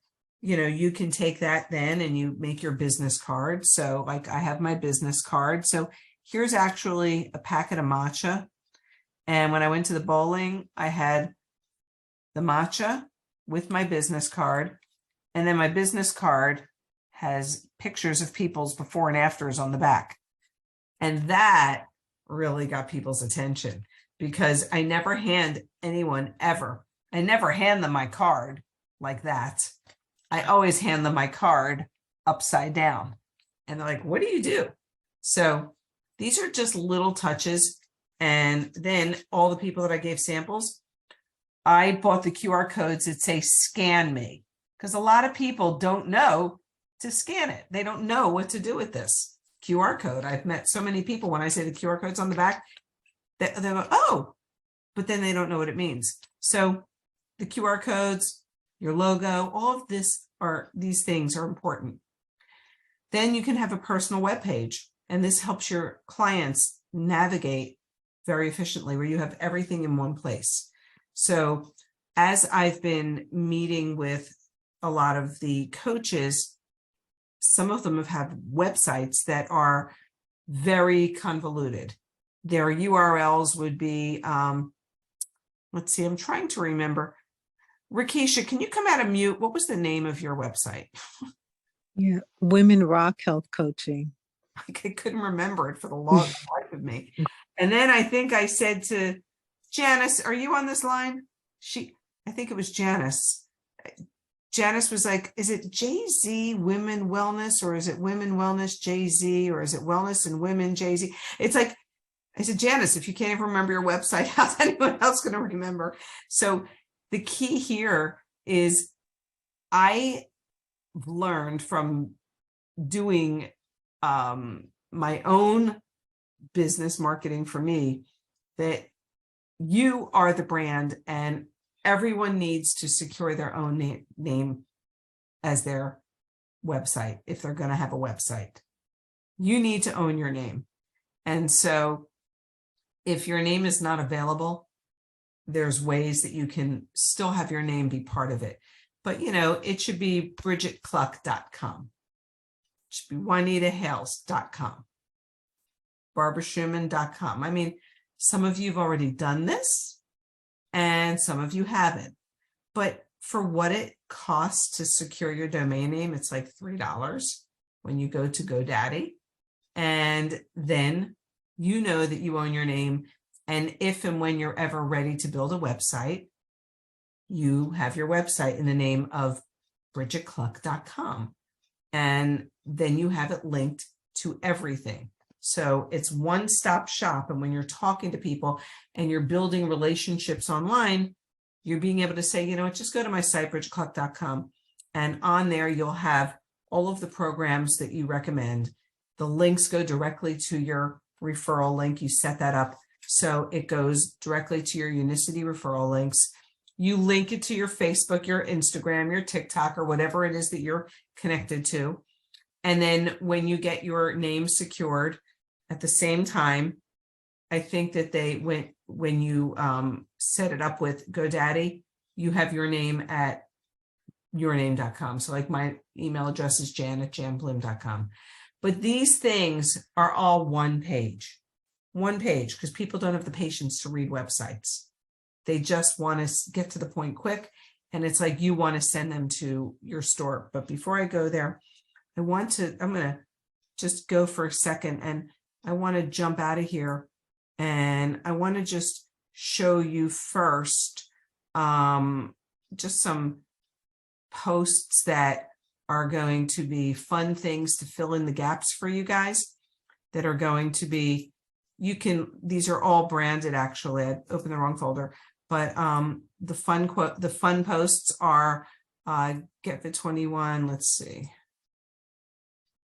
Speaker 1: you can take that then and you make your business card. So like I have my business card. So here's actually a packet of matcha. And when I went to the bowling, I had the matcha with my business card. And then my business card has pictures of people's before and afters on the back. And that really got people's attention because I never hand anyone ever. I never hand them my card like that. I always hand them my card upside down. And they're like, what do you do? So these are just little touches. And then all the people that I gave samples, I bought the QR codes that say scan me, because a lot of people don't know to scan it. They don't know what to do with this QR code. I've met so many people when I say the QR code's on the back, they're like, oh, but then they don't know what it means. So the QR codes, your logo, all of these things are important. Then you can have a personal web page, and this helps your clients navigate very efficiently, where you have everything in one place. So as I've been meeting with a lot of the coaches, some of them have had websites that are very convoluted. Their URLs would be, let's see, I'm trying to remember. Rakesha, can you come out of mute? What was the name of your website?
Speaker 4: Yeah, Women Rock Health Coaching.
Speaker 1: I couldn't remember it for the longest life of me. And then I think I said to Janice, are you on this line? I think it was Janice. Janice was like, is it JZ Women Wellness, or is it Women Wellness JZ, or is it Wellness and Women JZ? It's like, I said, Janice, if you can't even remember your website, how's anyone else going to remember? So the key here is I learned from doing my own business marketing for me that you are the brand, and everyone needs to secure their own name as their website. If they're going to have a website, you need to own your name. And so if your name is not available, there's ways that you can still have your name be part of it. But, it should be BridgetKluck.com. It should be JuanitaHales.com. BarbaraSchumann.com. I mean, some of you have already done this and some of you haven't. But for what it costs to secure your domain name, it's like $3 when you go to GoDaddy. And then you know that you own your name. And if and when you're ever ready to build a website, you have your website in the name of BridgetKluck.com. And then you have it linked to everything. So it's one-stop shop. And when you're talking to people and you're building relationships online, you're being able to say, just go to my site, BridgetKluck.com. And on there, you'll have all of the programs that you recommend. The links go directly to your referral link. You set that up so it goes directly to your Unicity referral links. You link it to your Facebook, your Instagram, your TikTok, or whatever it is that you're connected to. And then when you get your name secured at the same time, I think that when you set it up with GoDaddy, you have your name at yourname.com. So like my email address is jan@janbloom.com. But these things are all one page, because people don't have the patience to read websites. They just want to get to the point quick. And it's like you want to send them to your store. But before I go there, I'm going to just go for a second, and I want to jump out of here. And I want to just show you first just some posts that are going to be fun things to fill in the gaps for you guys, that are going to be, these are all branded. Actually, I opened the wrong folder, but the fun posts are Get Fit 21. Let's see.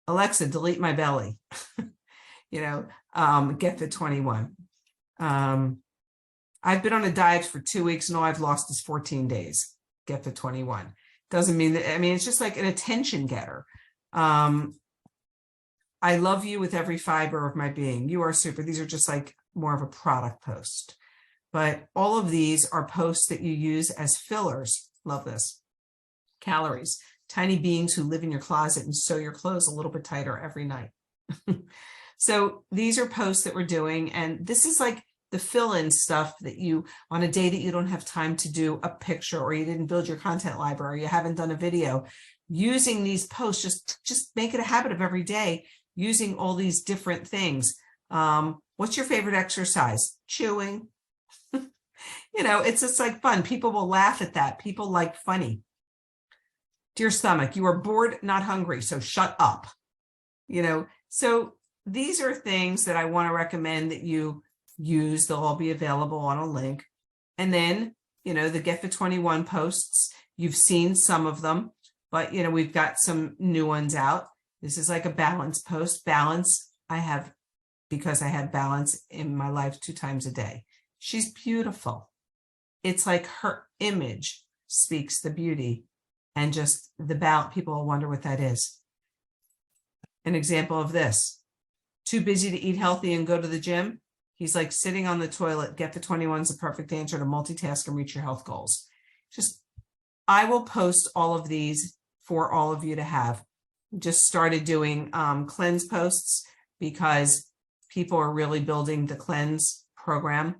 Speaker 1: Alexa, delete my belly. Get Fit 21. I've been on a diet for 2 weeks, and all I've lost is 14 days. Get Fit 21. Doesn't mean that, it's just like an attention getter. I love you with every fiber of my being. You are super. These are just like more of a product post. But all of these are posts that you use as fillers. Love this. Calories. Tiny beings who live in your closet and sew your clothes a little bit tighter every night. So these are posts that we're doing. And this is like the fill-in stuff that you, on a day that you don't have time to do a picture, or you didn't build your content library, or you haven't done a video, using these posts, just make it a habit of every day using all these different things. What's your favorite exercise? Chewing. It's just like fun. People will laugh at that. People like funny. Dear stomach, you are bored, not hungry, so shut up. So these are things that I want to recommend that you use. They'll all be available on a link. And then, the Get Fit 21 posts, you've seen some of them, but, we've got some new ones out. This is like a balance post. Balance, I have, because I had balance in my life 2 times a day. She's beautiful. It's like her image speaks the beauty, and just the bout, people will wonder what that is. An example of this: too busy to eat healthy and go to the gym. He's like sitting on the toilet. Get the 21 is the perfect answer to multitask and reach your health goals. Just, I will post all of these for all of you to have. Just started doing cleanse posts because people are really building the cleanse program.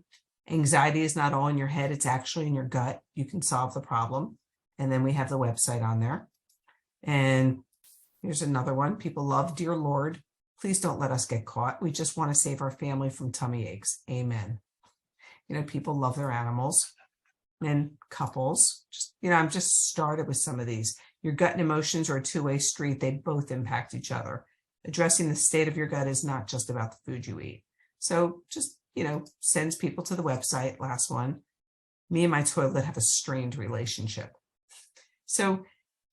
Speaker 1: Anxiety is not all in your head, it's actually in your gut. You can solve the problem. And then we have the website on there. And here's another one. People love, Dear Lord, please don't let us get caught. We just want to save our family from tummy aches. Amen. You know, people love their animals. And couples, just, you know, I'm just started with some of these. Your gut and emotions are a two-way street. They both impact each other. Addressing the state of your gut is not just about the food you eat. So just, you know, sends people to the website. Last one. Me and my toilet have a strained relationship. So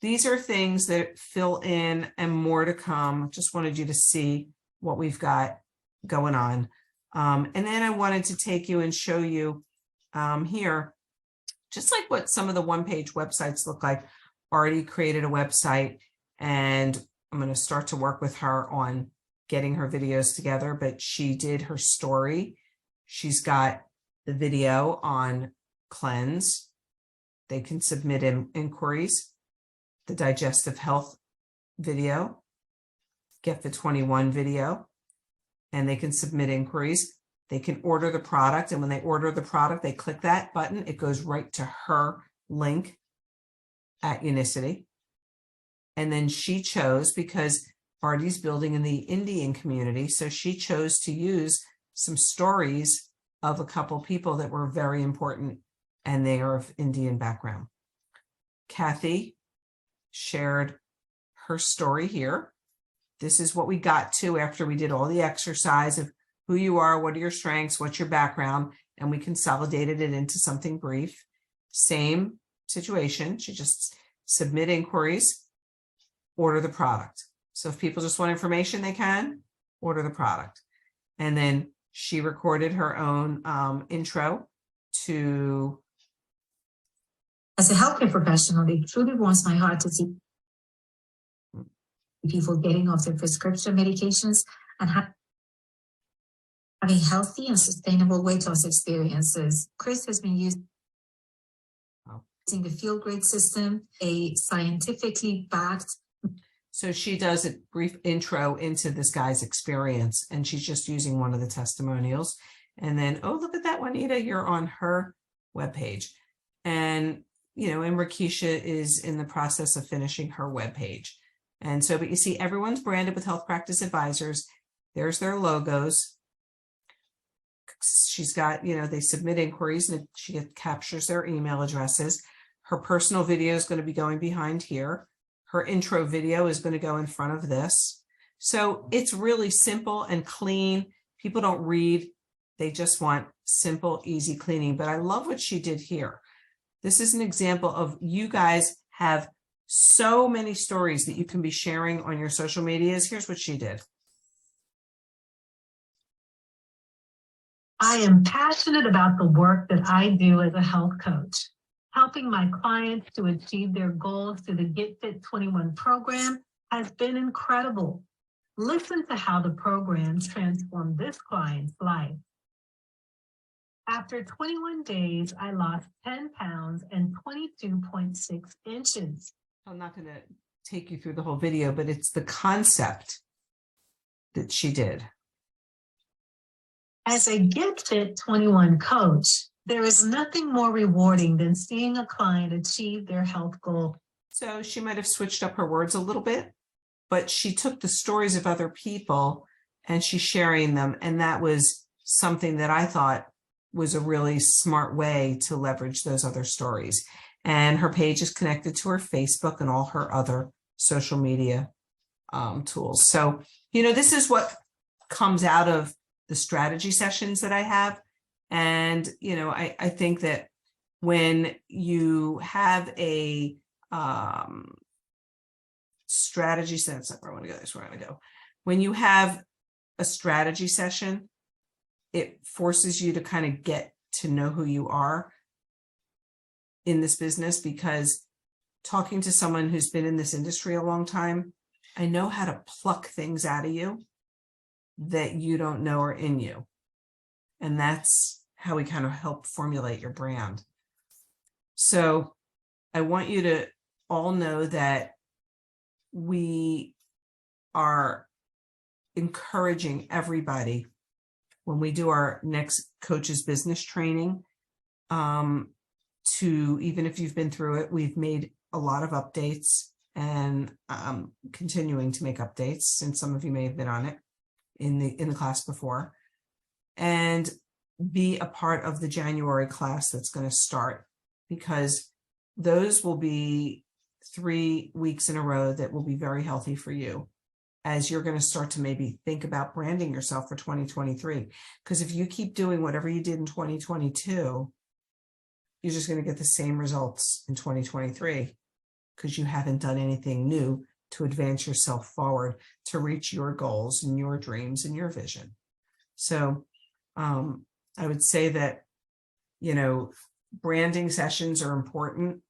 Speaker 1: these are things that fill in, and more to come. Just wanted you to see what we've got going on. And then I wanted to take you and show you here, just like what some of the one-page websites look like. Already created a website, and I'm going to start to work with her on getting her videos together, but she did her story. She's got the video on cleanse. They can submit inquiries, the digestive health video, Get the 21 video, and they can submit inquiries. They can order the product, and when they order the product, they click that button. It goes right to her link at Unicity. And then she chose, because Artie's building in the Indian community, so she chose to use some stories of a couple people that were very important, and they are of Indian background. Kathy shared her story here. This is what we got to after we did all the exercise of who you are, what are your strengths, what's your background, and we consolidated it into something brief. Same situation. She just submit inquiries, order the product. So if people just want information, they can order the product. And then she recorded her own intro to.
Speaker 5: As a healthcare professional, it truly warms my heart to see people getting off their prescription medications and having healthy and sustainable weight loss experiences. Chris has been using the Feel Great system, a scientifically backed.
Speaker 1: So she does a brief intro into this guy's experience, and she's just using one of the testimonials. And then, oh, look at that, Juanita, you're on her webpage. And, you know, and Rakisha is in the process of finishing her webpage. And so, but you see, everyone's branded with Health Practice Advisors. There's their logos. She's got, you know, they submit inquiries and she captures their email addresses. Her personal video is going to be going behind here. Her intro video is going to go in front of this. So it's really simple and clean. People don't read. They just want simple, easy cleaning. But I love what she did here. This is an example of, you guys have so many stories that you can be sharing on your social medias. Here's what she did.
Speaker 2: I am passionate about the work that I do as a health coach, helping my clients to achieve their goals through the Get Fit 21 program has been incredible. Listen to how the programs transformed this client's life. After 21 days, I lost 10 pounds and 22.6 inches.
Speaker 1: I'm not going to take you through the whole video, but it's the concept that she did.
Speaker 2: As a Get Fit 21 coach, there is nothing more rewarding than seeing a client achieve their health goal.
Speaker 1: So she might have switched up her words a little bit, but she took the stories of other people and she's sharing them. And that was something that I thought was a really smart way to leverage those other stories. And her page is connected to her Facebook and all her other social media tools. So, you know, this is what comes out of the strategy sessions that I have. And, you know, I think that when you have a strategy session, that's not where I want to go, that's where I want to go. When you have a strategy session, it forces you to kind of get to know who you are in this business, because talking to someone who's been in this industry a long time, I know how to pluck things out of you that you don't know are in you. And that's how we kind of help formulate your brand. So I want you to all know that we are encouraging everybody when we do our next coaches business training, to, even if you've been through it, we've made a lot of updates and continuing to make updates, since some of you may have been on it in the class before, and be a part of the January class that's going to start, because those will be 3 weeks in a row that will be very healthy for you, as you're going to start to maybe think about branding yourself for 2023. Because if you keep doing whatever you did in 2022, you're just going to get the same results in 2023, because you haven't done anything new to advance yourself forward to reach your goals and your dreams and your vision. So I would say that, branding sessions are important.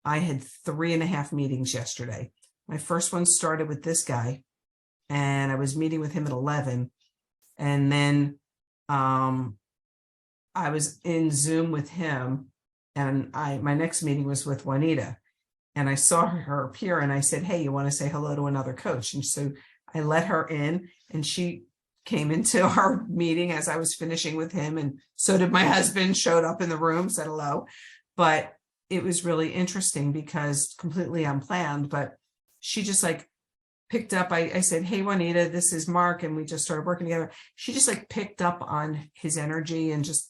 Speaker 1: I had 3.5 meetings yesterday. My first one started with this guy, and I was meeting with him at 11. And then I was in Zoom with him, and my next meeting was with Juanita, and I saw her appear, and I said, "Hey, you want to say hello to another coach?" And so I let her in, and she came into our meeting as I was finishing with him, and so did my husband, showed up in the room, said hello. But it was really interesting because completely unplanned, but she just picked up. I said, "Hey, Juanita, this is Mark," and we just started working together. She just picked up on his energy and just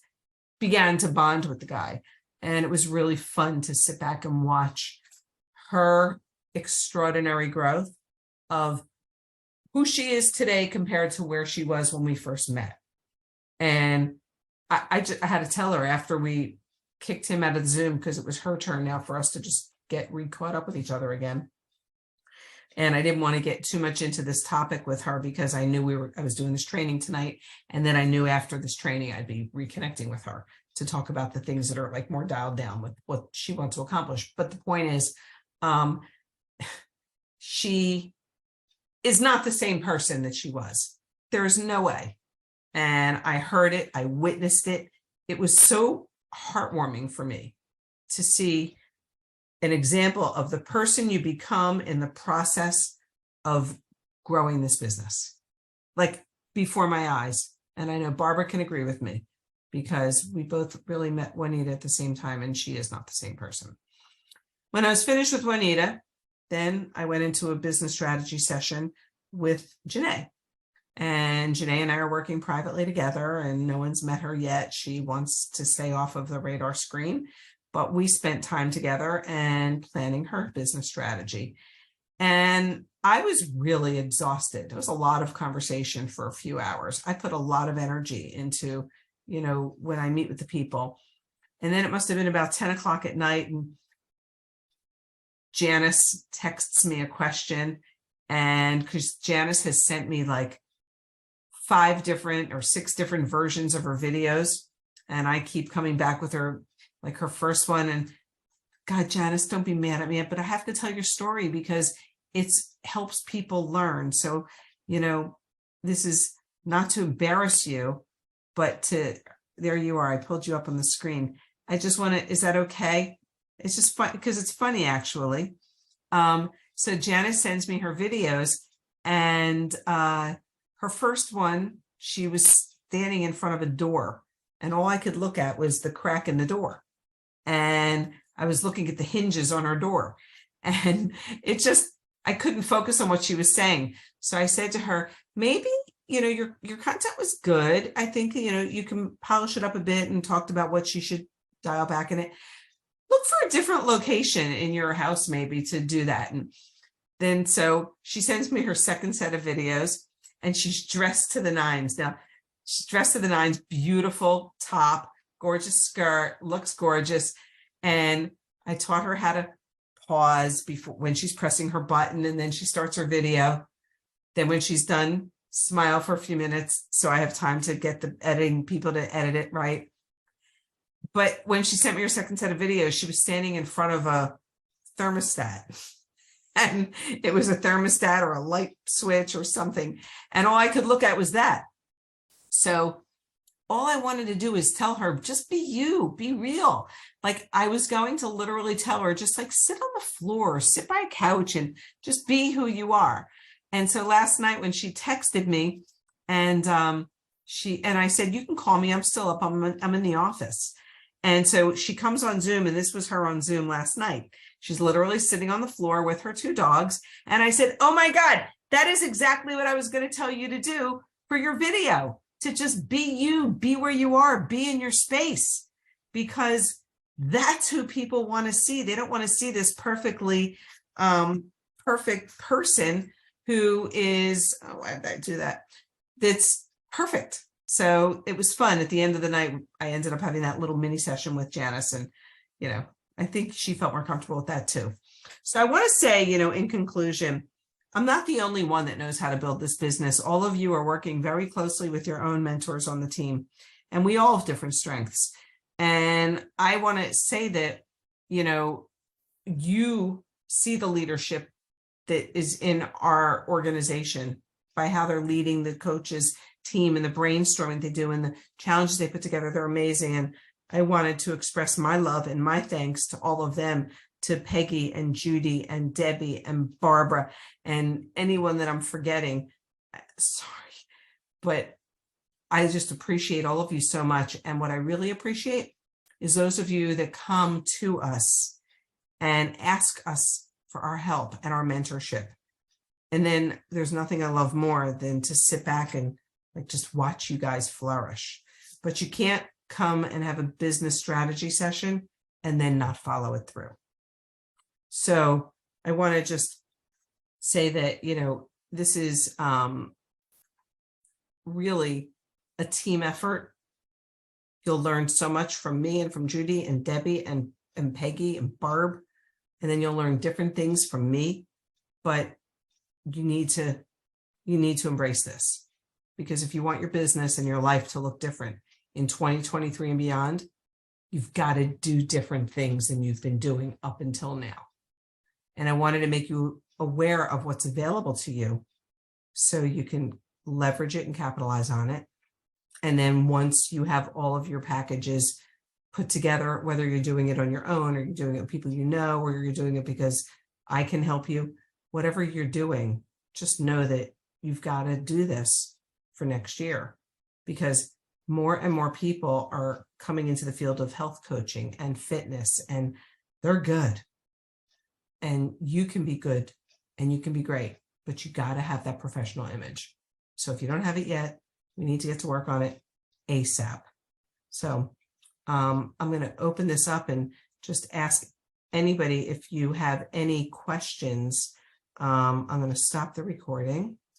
Speaker 1: began to bond with the guy. And it was really fun to sit back and watch her extraordinary growth of who she is today compared to where she was when we first met. And I had to tell her after we kicked him out of the Zoom, because it was her turn now for us to just get caught up with each other again. And I didn't want to get too much into this topic with her, because I knew I was doing this training tonight. And then I knew after this training, I'd be reconnecting with her to talk about the things that are more dialed down with what she wants to accomplish. But the point is, she is not the same person that she was. There's no way. And I heard it, I witnessed it. It was so heartwarming for me to see an example of the person you become in the process of growing this business, before my eyes. And I know Barbara can agree with me, because we both really met Juanita at the same time, and she is not the same person. When I was finished with Juanita, then I went into a business strategy session with Janae. And Janae and I are working privately together, and no one's met her yet. She wants to stay off of the radar screen, but we spent time together and planning her business strategy. And I was really exhausted. There was a lot of conversation for a few hours. I put a lot of energy into, when I meet with the people. And then it must have been about 10 o'clock at night, and Janice texts me a question. And because Janice has sent me 5 different or 6 different versions of her videos, and I keep coming back with her, her first one. And God, Janice, don't be mad at me, but I have to tell your story because it helps people learn. So, this is not to embarrass you, but there you are. I pulled you up on the screen. I just want to, is that okay? It's just fun because it's funny, actually. So Janice sends me her videos, and her first one, she was standing in front of a door, and all I could look at was the crack in the door. And I was looking at the hinges on her door, and I couldn't focus on what she was saying. So I said to her, maybe, your content was good. I think, you can polish it up a bit, and talked about what she should dial back in it. Look for a different location in your house, maybe, to do that. And then, so she sends me her second set of videos, and she's dressed to the nines. Now, she's dressed to the nines, beautiful top, gorgeous skirt, looks gorgeous. And I taught her how to pause before when she's pressing her button, and then she starts her video. Then when she's done, smile for a few minutes so I have time to get the editing people to edit it right. But when she sent me her second set of videos, she was standing in front of a thermostat. And it was a thermostat or a light switch or something. And all I could look at was that. So all I wanted to do is tell her, just be you, be real. Like I was going to literally tell her, just like sit on the floor, sit by a couch and just be who you are. And so last night when she texted me and I said, you can call me, I'm still up, I'm in the office. And so she comes on Zoom, and this was her on Zoom last night. She's literally sitting on the floor with her 2 dogs. And I said, oh my God, that is exactly what I was going to tell you to do for your video, to just be you, be where you are, be in your space, because that's who people want to see. They don't want to see this perfectly perfect person who is, oh, why did I do that? That's perfect. So it was fun. At the end of the night, I ended up having that little mini session with Janice, and, you know, I think she felt more comfortable with that too. So I want to say, you know, in conclusion, I'm not the only one that knows how to build this business. All of you are working very closely with your own mentors on the team, and we all have different strengths. And I want to say that, you know, you see the leadership that is in our organization by how they're leading the coaches team and the brainstorming they do and the challenges they put together. They're amazing. And I wanted to express my love and my thanks to all of them, to Peggy and Judy and Debbie and Barbara and anyone that I'm forgetting. Sorry, but I just appreciate all of you so much. And what I really appreciate is those of you that come to us and ask us for our help and our mentorship. And then there's nothing I love more than to sit back and like just watch you guys flourish. But you can't come and have a business strategy session and then not follow it through. So I want to just say that, you know, this is really a team effort. You'll learn so much from me and from Judy and Debbie and Peggy and Barb, and then you'll learn different things from me. But you need to embrace this, because if you want your business and your life to look different in 2023 and beyond, you've got to do different things than you've been doing up until now. And I wanted to make you aware of what's available to you so you can leverage it and capitalize on it. And then once you have all of your packages put together, whether you're doing it on your own or you're doing it with people you know, or you're doing it because I can help you, whatever you're doing, just know that you've got to do this for next year, because more and more people are coming into the field of health coaching and fitness, and they're good. And you can be good and you can be great, but you got to have that professional image. So if you don't have it yet, we need to get to work on it ASAP. So I'm going to open this up and just ask anybody if you have any questions. I'm going to stop the recording.